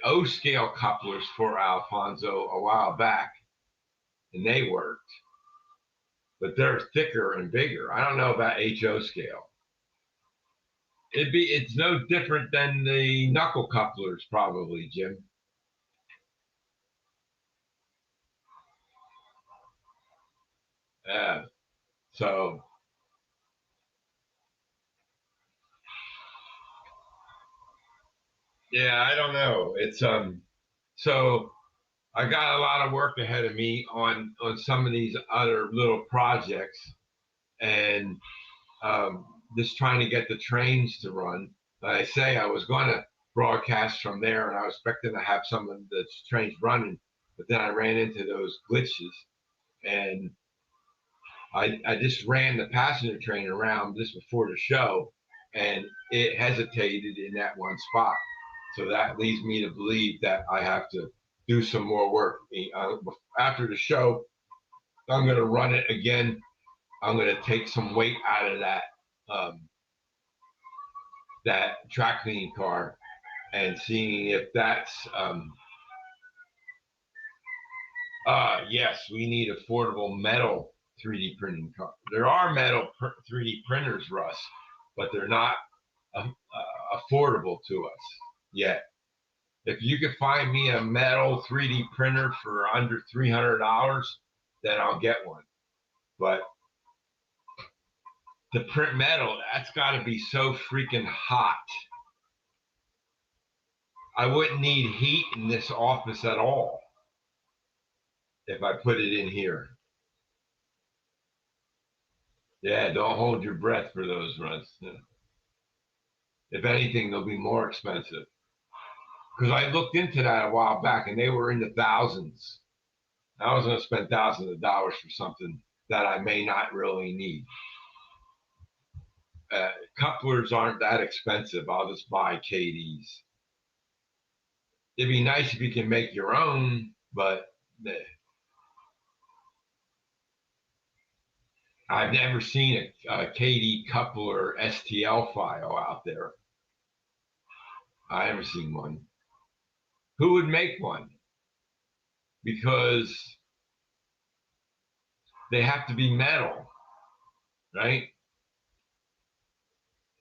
O scale couplers for Alfonso a while back, and they worked, but they're thicker and bigger. I don't know about HO scale. It's no different than the knuckle couplers, probably, Jim. Yeah. So yeah, I don't know. It's so I got a lot of work ahead of me on some of these other little projects, and um, just trying to get the trains to run. Like I say, I was going to broadcast from there, and I was expecting to have some of the trains running, but then I ran into those glitches, and I just ran the passenger train around just before the show, and it hesitated in that one spot. So that leads me to believe that I have to do some more work. After the show, I'm going to run it again. I'm going to take some weight out of um, that track cleaning car and seeing if that's yes, we need affordable metal 3D printing car. There are metal 3D printers, Russ, but they're not affordable to us yet. If you could find me a metal 3D printer for under $300, then I'll get one. But to print metal, that's got to be so freaking hot. I wouldn't need heat in this office at all if I put it in here. Yeah, don't hold your breath for those runs. If anything, they'll be more expensive. Because I looked into that a while back and they were in the thousands. I was going to spend thousands of dollars for something that I may not really need. Couplers aren't that expensive. I'll just buy KDs. It'd be nice if you can make your own, but I've never seen a KD coupler STL file out there. I haven't seen one. Who would make one? Because they have to be metal, right?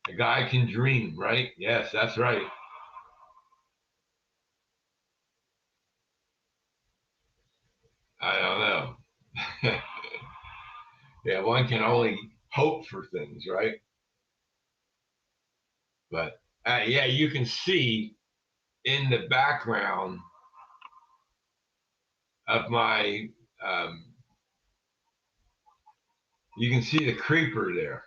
A guy can dream, right? Yes, that's right. I don't know. Yeah, one can only hope for things, right? But yeah, you can see in the background of my, um, you can see the creeper there.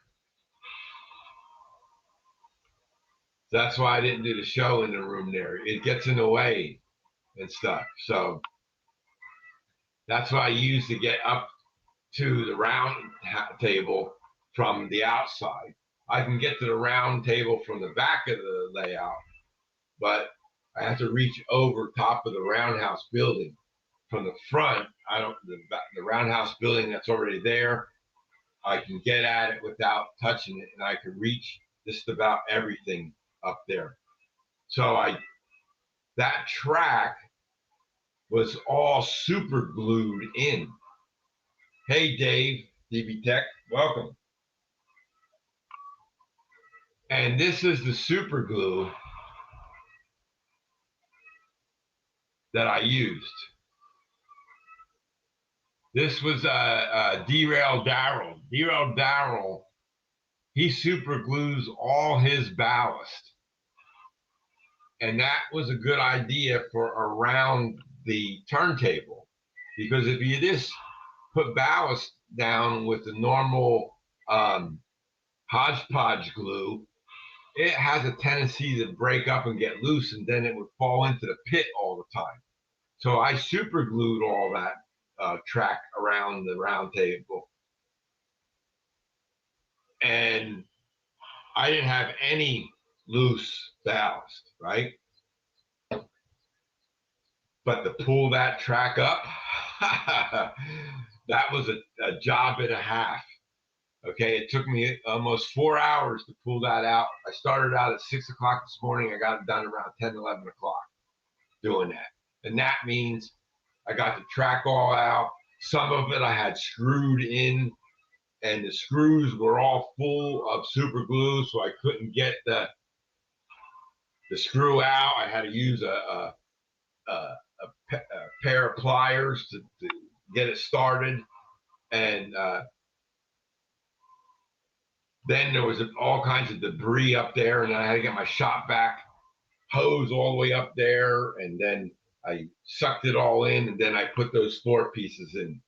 That's why I didn't do the show in the room there. It gets in the way and stuff. So that's what I use to get up to the round table from the outside. I can get to the round table from the back of the layout, but I have to reach over top of the roundhouse building. From the front, I don't the roundhouse building that's already there. I can get at it without touching it, and I can reach just about everything up there. So that track was all super glued in. Hey, Dave, DB Tech, welcome. And this is the super glue that I used. This was Derail Darrell. Derail Darrell, he super glues all his ballast. And that was a good idea for around the turntable. Because if you just put ballast down with the normal hodgepodge glue, it has a tendency to break up and get loose, and then it would fall into the pit all the time. So I super glued all that track around the round table, and I didn't have any loose ballast, right? But to pull that track up, that was a job and a half. Okay, it took me almost 4 hours to pull that out. I started out at 6 o'clock this morning. I got it done around 10, 11 o'clock doing that. And that means I got the track all out. Some of it I had screwed in, and the screws were all full of super glue, so I couldn't get the screw out. I had to use a pair of pliers to get it started. And then there was all kinds of debris up there, and I had to get my shop vac hose all the way up there, and then I sucked it all in, and then I put those floor pieces in.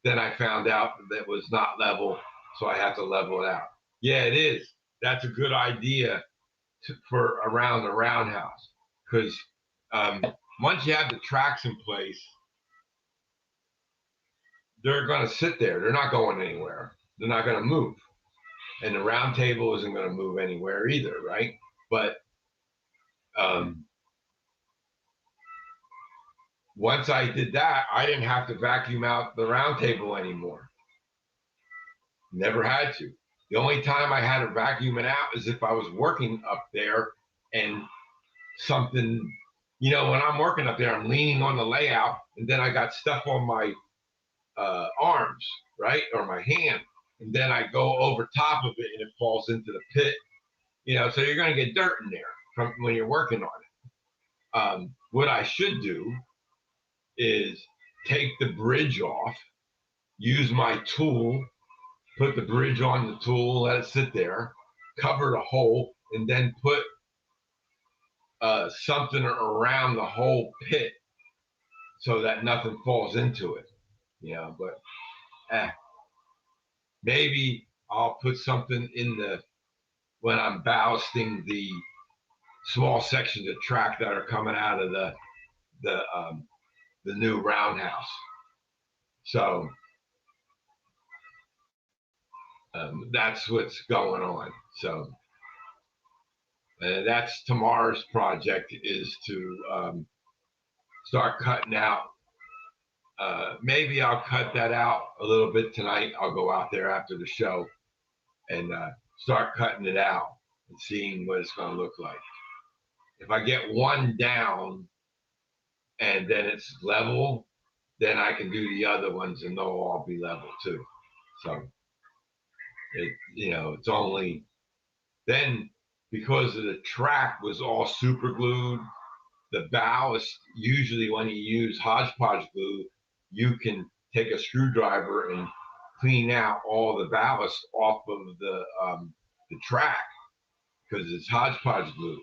Then I found out that it was not level, so I had to level it out. Yeah, it is. That's a good idea for around the roundhouse, because once you have the tracks in place, they're going to sit there. They're not going anywhere. They're not going to move. And the round table isn't going to move anywhere either, right? But once I did that, I didn't have to vacuum out the round table anymore. Never had to. The only time I had to vacuum it out is if I was working up there and something, when I'm working up there, I'm leaning on the layout, and then I got stuff on my arms, right, or my hand, and then I go over top of it and it falls into the pit. So you're going to get dirt in there from when you're working on it. What I should do is take the bridge off, use my tool, put the bridge on the tool, let it sit there, cover the hole, and then put something around the whole pit so that nothing falls into it. But maybe I'll put something in when I'm ballasting the small sections of track that are coming out of the new roundhouse. So that's what's going on. So that's tomorrow's project, is to start cutting out. Maybe I'll cut that out a little bit tonight. I'll go out there after the show and start cutting it out and seeing what it's going to look like. If I get one down and then it's level, then I can do the other ones and they'll all be level too. So it's only then, because of the track was all super glued, the ballast, usually when you use hodgepodge glue, you can take a screwdriver and clean out all the ballast off of the track, because it's hodgepodge glue.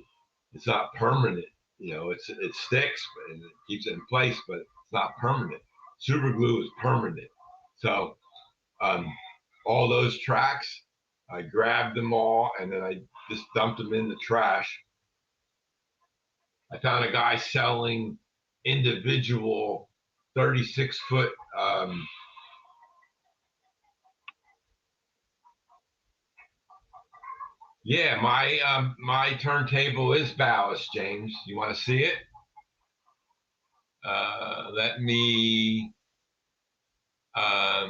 It's not permanent. It sticks and it keeps it in place, but it's not permanent. Super glue is permanent. So all those tracks, I grabbed them all and then I just dumped them in the trash. I found a guy selling individual 36-foot yeah, my turntable is ballast, James. You want to see it? Let me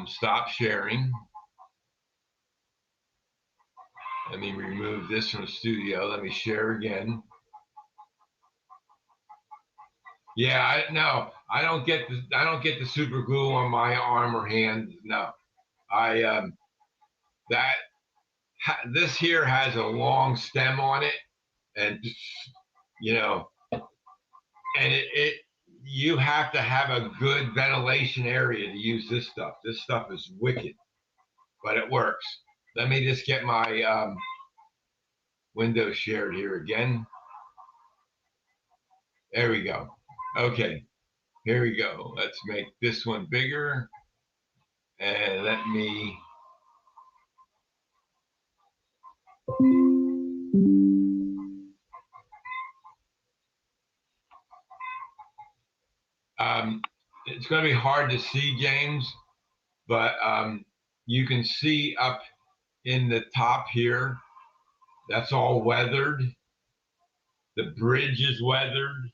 stop sharing. Let me remove this from the studio. Let me share again. Yeah, I don't get the super glue on my arm or hand. No, this here has a long stem on it, and and you have to have a good ventilation area to use this stuff. This stuff is wicked, but it works. Let me just get my window shared here again. There we go. Okay. Here we go. Let's make this one bigger. And let me. It's going to be hard to see, James, but you can see up in the top here, that's all weathered. The bridge is weathered,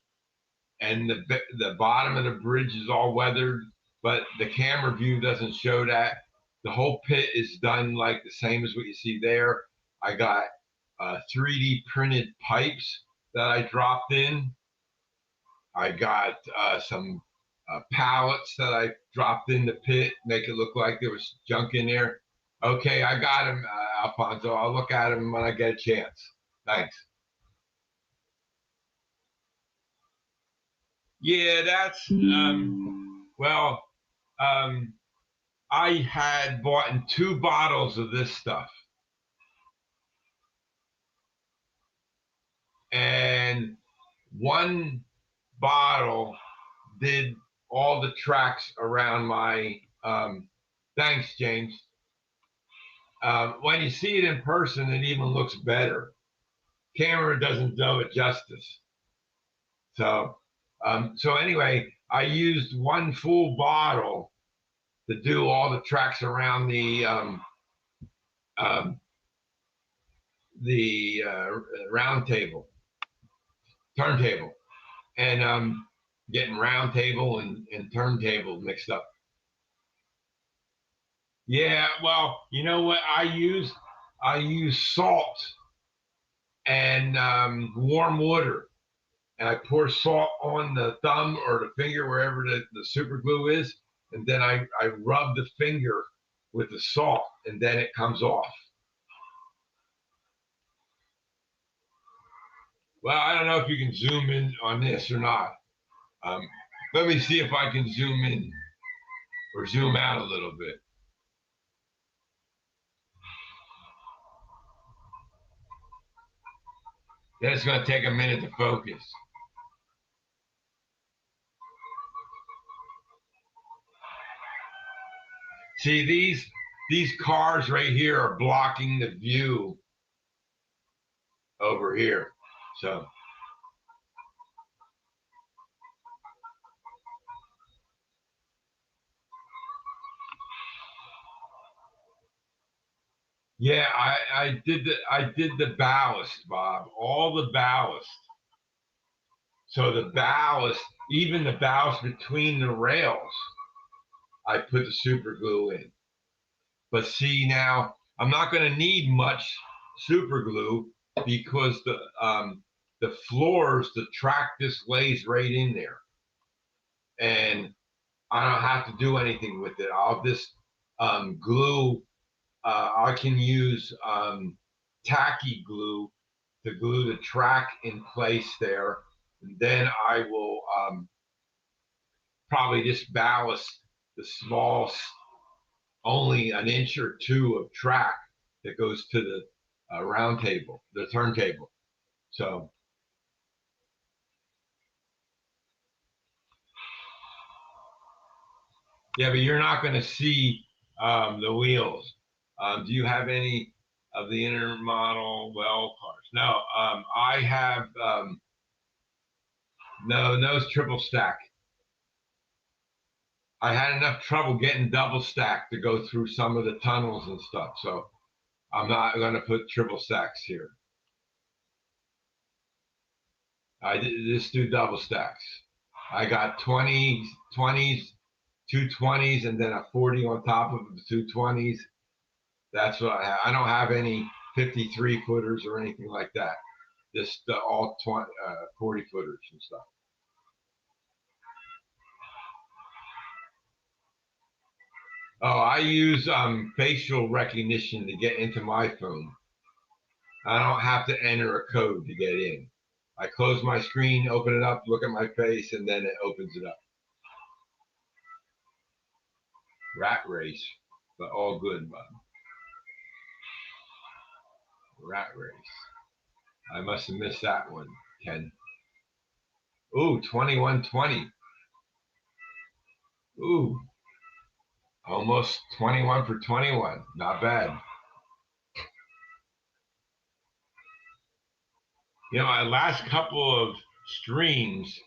and the bottom of the bridge is all weathered, but the camera view doesn't show that. The whole pit is done like the same as what you see there. I got 3D printed pipes that I dropped in. I got some pallets that I dropped in the pit, make it look like there was junk in there. Okay, I got him, Alfonso. I'll look at him when I get a chance. Thanks. Yeah, that's well. Um, I had bought in 2 bottles of this stuff, and one bottle did all the tracks around my. Thanks, James. When you see it in person, it even looks better. Camera doesn't do it justice. So anyway, I used one full bottle to do all the tracks around um, the round table, turntable, and getting round table and turntable mixed up. Yeah, well, you know what I use? I use salt and warm water, and I pour salt on the thumb or the finger, wherever the super glue is, and then I rub the finger with the salt, and then it comes off. Well, I don't know if you can zoom in on this or not. Um, Let me see if I can zoom in or zoom out a little bit. Then it's going to take a minute to focus. See, these cars right here are blocking the view over here. So yeah, I did the ballast, Bob, all the ballast. So the ballast, even the ballast between the rails, I put the super glue in. But see now, I'm not going to need much super glue because the floors, the track just lays right in there, and I don't have to do anything with it. I'll just glue. I can use tacky glue to glue the track in place there, and then I will probably just ballast the small, only an inch or two of track that goes to the round table, the turntable. So yeah, but you're not going to see the wheels. Do you have any of the intermodal well cars? No, I have no triple stack. I had enough trouble getting double stack to go through some of the tunnels and stuff, so I'm not going to put triple stacks here. I just do double stacks. I got 20s, 220s, and then a 40 on top of the 220s. That's what I have. I don't have any 53 footers or anything like that. Just all 40 footers and stuff. Oh, I use facial recognition to get into my phone. I don't have to enter a code to get in. I close my screen, open it up, look at my face, and then it opens it up. Rat race, but all good, bud. Rat race. I must have missed that one, Ken. Ooh, 2120. Ooh, almost 21 for 21. Not bad. You know, my last couple of streams,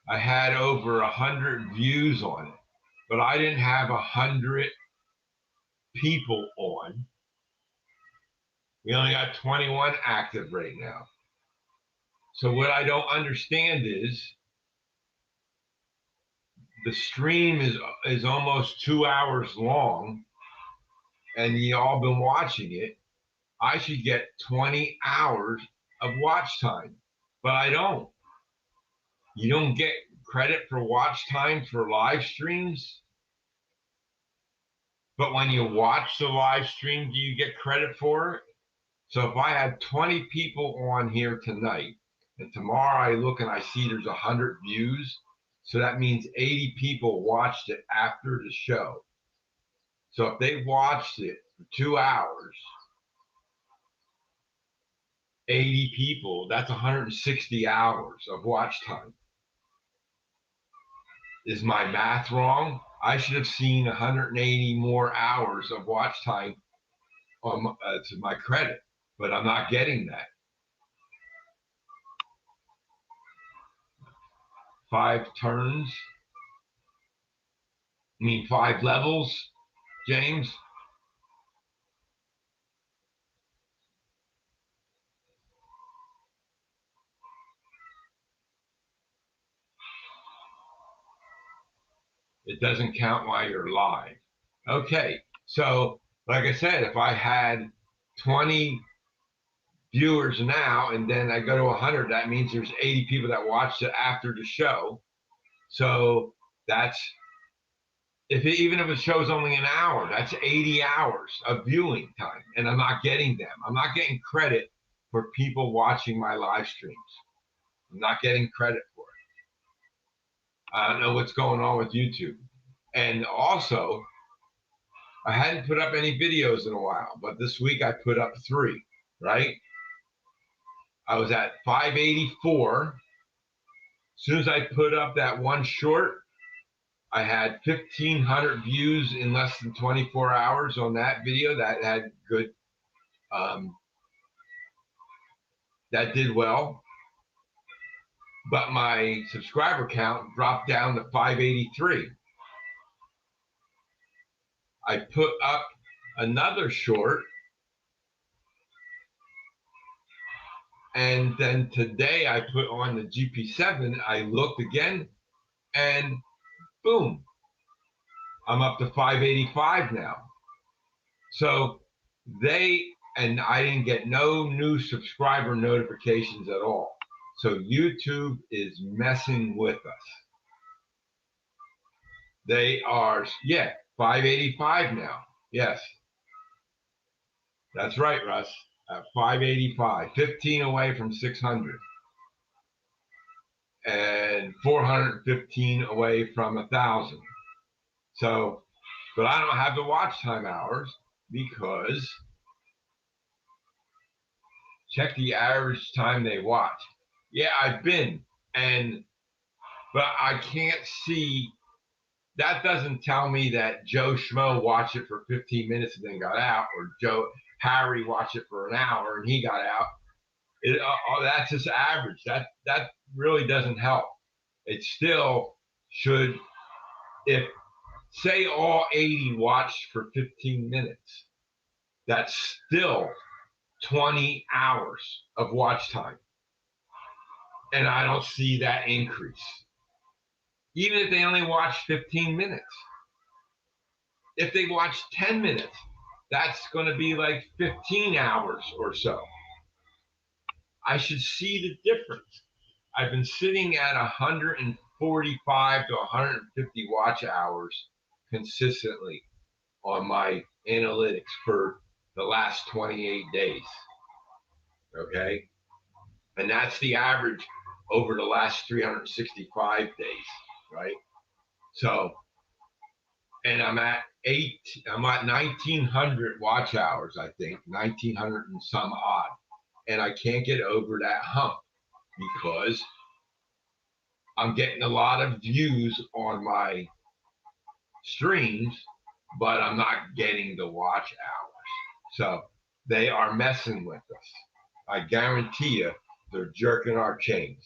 I had over 100 views on it, but I didn't have 100 people on. We only got 21 active right now. So what I don't understand is the stream is almost 2 hours long, and you all been watching it. I should get 20 hours of watch time, but I don't. You don't get credit for watch time for live streams, but when you watch the live stream, do you get credit for it? So if I had 20 people on here tonight, and tomorrow I look and I see there's 100 views, so that means 80 people watched it after the show. So if they watched it for 2 hours, 80 people, that's 160 hours of watch time. Is my math wrong? I should have seen 180 more hours of watch time on to my credit, but I'm not getting that. 5 turns? I mean 5 levels, James? It doesn't count while you're live. Okay, so like I said, if I had 20 viewers now and then I go to 100, that means there's 80 people that watched it after the show. So that's even if the show's only an hour, that's 80 hours of viewing time, and I'm not getting them. I'm not getting credit for people watching my live streams. I'm not getting credit for it. I don't know what's going on with YouTube. And also, I hadn't put up any videos in a while, but this week I put up 3, right? I was at 584. As soon as I put up that one short, I had 1,500 views in less than 24 hours on that video. That had good, that did well. But my subscriber count dropped down to 583. I put up another short, and then today I put on the GP7. I looked again, and boom, I'm up to 585 now. So and I didn't get no new subscriber notifications at all. So YouTube is messing with us. They are, 585 now. Yes, that's right, Russ. At 585, 15 away from 600, and 415 away from 1,000. So, but I don't have the watch time hours because check the average time they watch. Yeah, I've been, but I can't see. That doesn't tell me that Joe Schmo watched it for 15 minutes and then got out, or Harry watched it for an hour and he got out. That's just average. That really doesn't help. It still should, if say all 80 watched for 15 minutes, that's still 20 hours of watch time. And I don't see that increase. Even if they only watch 15 minutes. If they watch 10 minutes, that's going to be like 15 hours or so. I should see the difference. I've been sitting at 145 to 150 watch hours consistently on my analytics for the last 28 days. Okay? And that's the average over the last 365 days, right? So, and I'm at 1,900 watch hours, I think, 1,900 and some odd. And I can't get over that hump because I'm getting a lot of views on my streams, but I'm not getting the watch hours. So they are messing with us. I guarantee you, they're jerking our chains.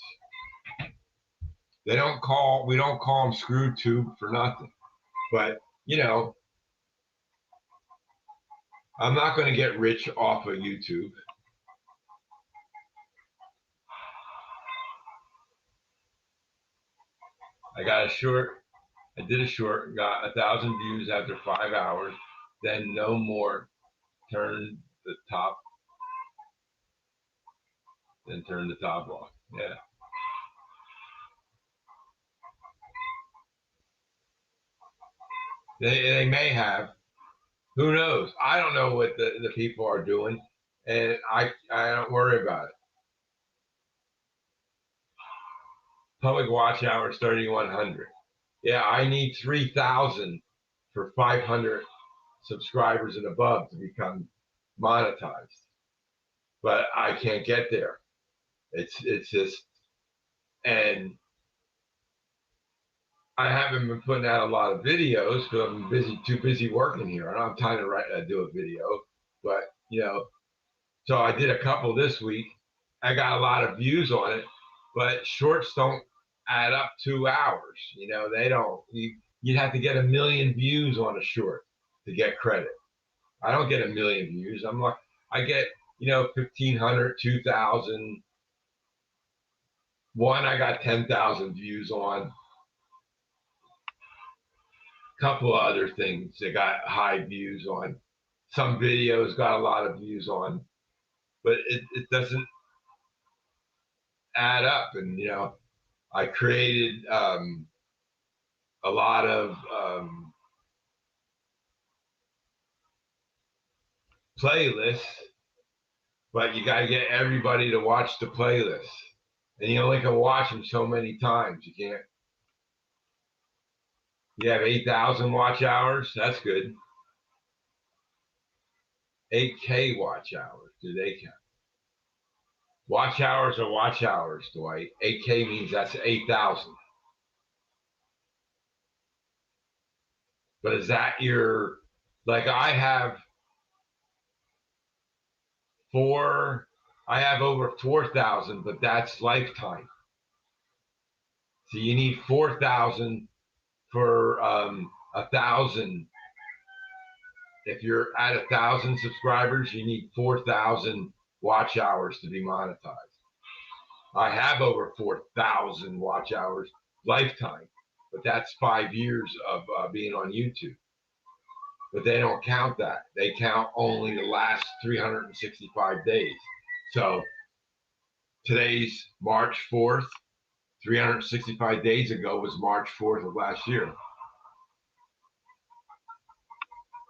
We don't call them screw tube for nothing. But, you know, I'm not going to get rich off of YouTube. I did a short, got 1,000 views after 5 hours, then no more. Turn the top off. Yeah. They may have. Who knows? I don't know what the people are doing, and I don't worry about it. Public watch hours 3,100. Yeah, I need 3,000 for 500 subscribers and above to become monetized, but I can't get there. It's just, and I haven't been putting out a lot of videos because I'm too busy working here. I don't have time to do a video, but you know, so I did a couple this week. I got a lot of views on it, but shorts don't add up 2 hours. You know, they don't. You'd have to get 1 million views on a short to get credit. I don't get 1 million views. I get 1,500, 2,000. One I got 10,000 views on. Couple of other things that got high views on. Some videos got a lot of views on, but it doesn't add up. And I created a lot of playlists, but you got to get everybody to watch the playlist, and you only can watch them so many times. You can't. You have 8,000 watch hours. That's good. 8K watch hours. Do they count? Watch hours are watch hours, Dwight. 8K means that's 8,000. But is that your, like I have over 4,000, but that's lifetime. So you need 4,000 for 1,000. If you're at 1,000 subscribers, you need 4,000 watch hours to be monetized. I have over 4,000 watch hours lifetime, but that's 5 years of being on YouTube. But they don't count that. They count only the last 365 days. So today's March 4th. 365 days ago was March 4th of last year.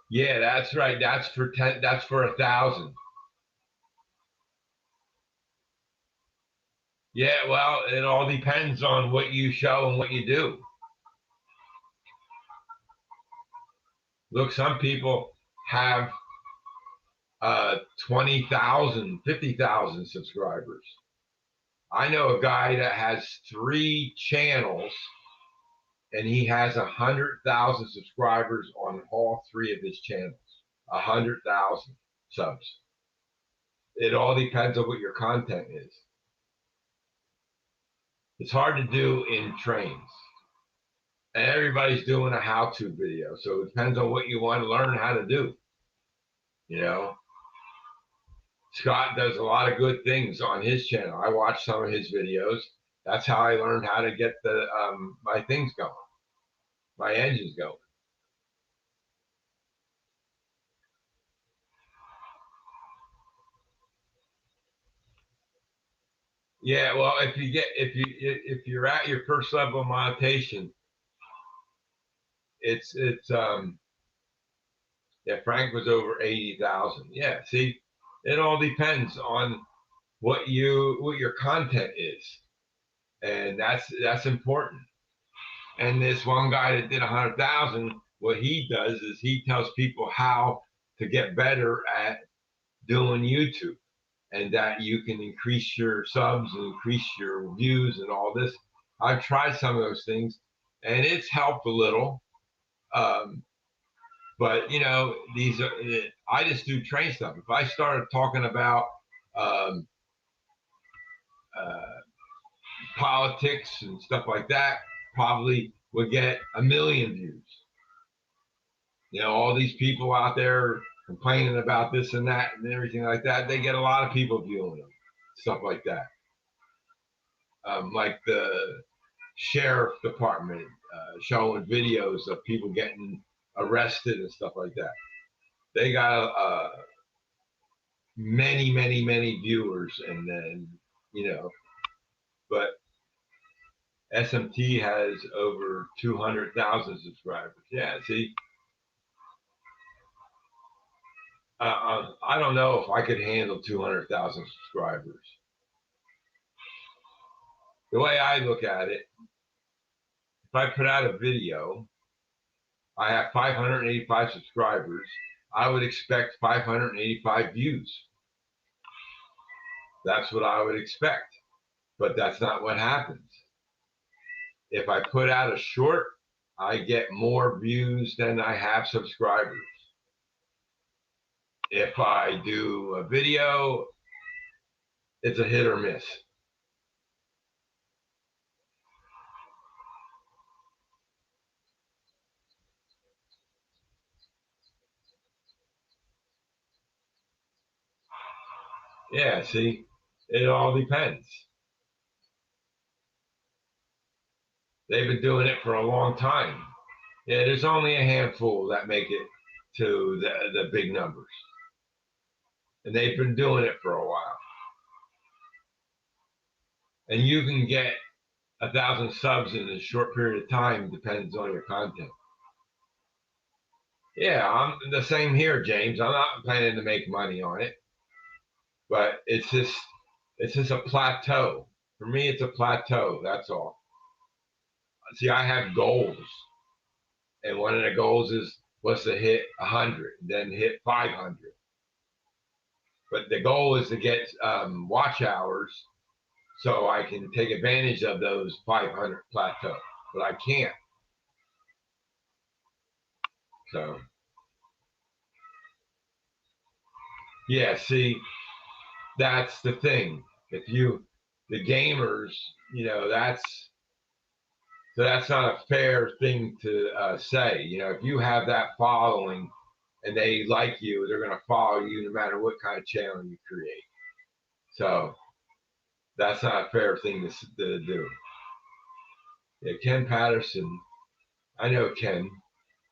Yeah, that's right. That's for 10. That's for 1,000. Yeah, well, it all depends on what you show and what you do. Look, some people have 20,000, 50,000 subscribers. I know a guy that has 3 channels, and he has 100,000 subscribers on all 3 of his channels. 100,000 subs. It all depends on what your content is. It's hard to do in trains. And everybody's doing a how-to video. So it depends on what you want to learn how to do. Scott does a lot of good things on his channel. I watch some of his videos. That's how I learned how to get my things going, my engines going. Yeah, well, if you're at your first level of monetization, it's yeah, Frank was over 80,000. Yeah, see, it all depends on what your content is, and that's important. And this one guy that did 100,000, what he does is he tells people how to get better at doing YouTube, and that you can increase your subs and increase your views and all this. I've tried some of those things, and it's helped a little. But you know, these are, I just do train stuff. If I started talking about um, uh, politics and stuff like that, probably would get 1 million views. You know, all these people out there complaining about this and that and everything like that, they get a lot of people viewing them, stuff like that. Like the sheriff department showing videos of people getting arrested and stuff like that. They got many viewers, and then you know, but SMT has over 200,000 subscribers. Yeah, see, I don't know if I could handle 200,000 subscribers. The way I look at it, if I put out a video, I have 585 subscribers. I would expect 585 views. That's what I would expect, but that's not what happens. If I put out a short, I get more views than I have subscribers. If I do a video, it's a hit or miss. Yeah, see, it all depends. They've been doing it for a long time. Yeah, there's only a handful that make it to the big numbers. And they've been doing it for a while. And you can get 1,000 subs in a short period of time, depends on your content. Yeah, I'm the same here, James. I'm not planning to make money on it, but it's just a plateau. For me, it's a plateau. That's all. See, I have goals, and one of the goals was to hit 100, then hit 500. But the goal is to get watch hours so I can take advantage of those 500 plateau. But I can't. So yeah, see, that's the thing. If you the gamers, you know, that's not a fair thing to say. You know, if you have that following and they like you, they're going to follow you no matter what kind of channel you create. So that's not a fair thing to do. Yeah, Ken Patterson, I know Ken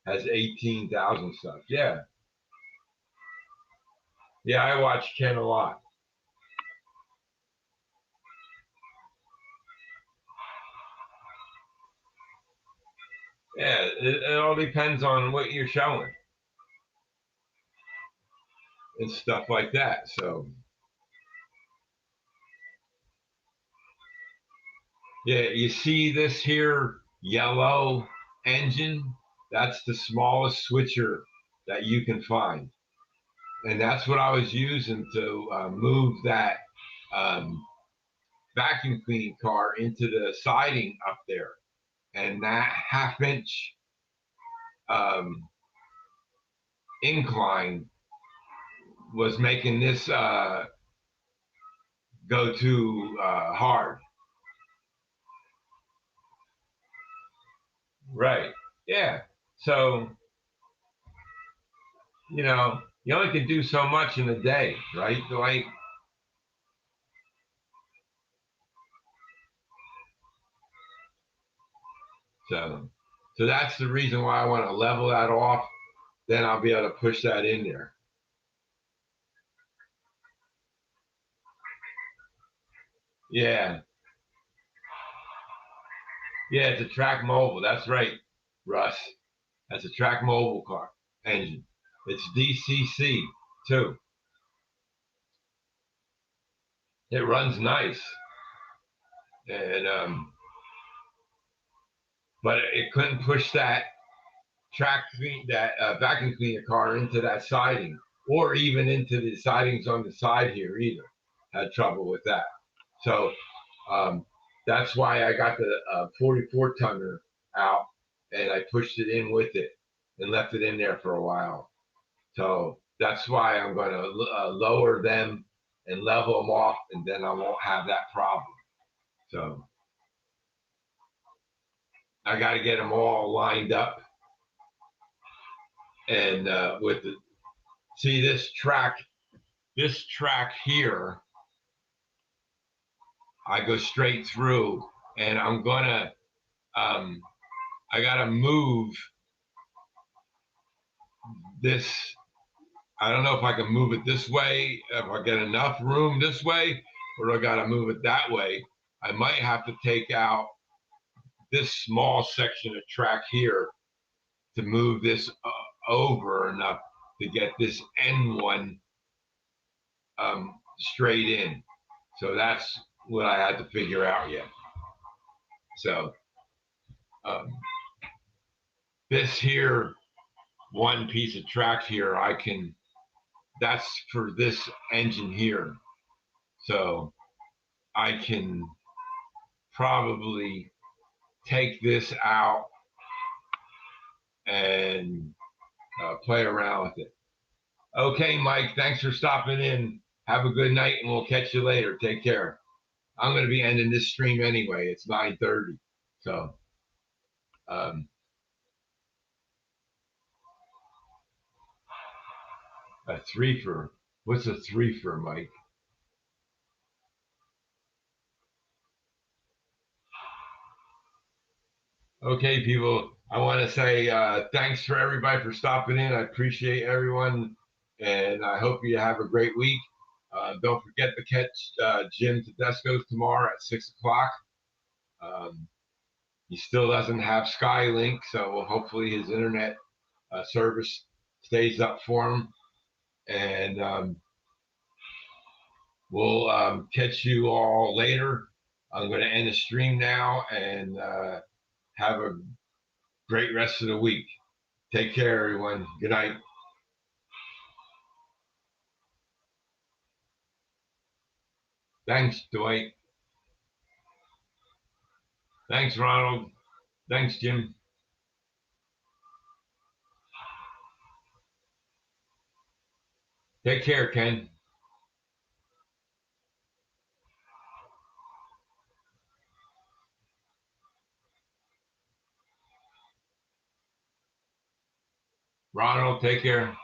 has 18,000 subs. Yeah, yeah, I watch Ken a lot. Yeah, it all depends on what you're showing and stuff like that. So yeah, you see this here yellow engine? That's the smallest switcher that you can find. And that's what I was using to move that um, vacuum cleaning car into the siding up there. And that half-inch um, incline was making this go too hard. Right. Yeah. So, you know, you only can do so much in a day, right? Like, so that's the reason why I want to level that off. Then I'll be able to push that in there. Yeah. Yeah, it's a track mobile. That's right, Russ. That's a track mobile car engine. It's DCC too. It runs nice. And but it couldn't push that vacuum cleaner car into that siding, or even into the sidings on the side here either. Had trouble with that. So um, that's why I got the 44 tonner out and I pushed it in with it. and left it in there for a while. So that's why I'm going to lower them and level them off, and then I won't have that problem. So I got to get them all lined up. And with the, see this track here, I go straight through, and I'm gonna, I gotta move this. I don't know if I can move it this way, if I get enough room this way, or I gotta move it that way. I might have to take out this small section of track here to move this over enough to get this end one straight in. So that's what I had to figure out yet. So this here, one piece of track here, I can, that's for this engine here. So I can probably take this out and play around with it. Okay, Mike, thanks for stopping in. Have a good night, and we'll catch you later. Take care. I'm going to be ending this stream anyway. It's 9:30. So, a threefer. What's a threefer, Mike? Okay, people. I want to say thanks for everybody for stopping in. I appreciate everyone, and I hope you have a great week. Don't forget to catch Jim Tedesco's tomorrow at 6 o'clock. He still doesn't have Skylink, so hopefully his internet service stays up for him. And we'll catch you all later. I'm going to end the stream now, and have a great rest of the week. Take care, everyone. Good night. Thanks, Dwight. Thanks, Ronald. Thanks, Jim. Take care, Ken. Ronald, take care.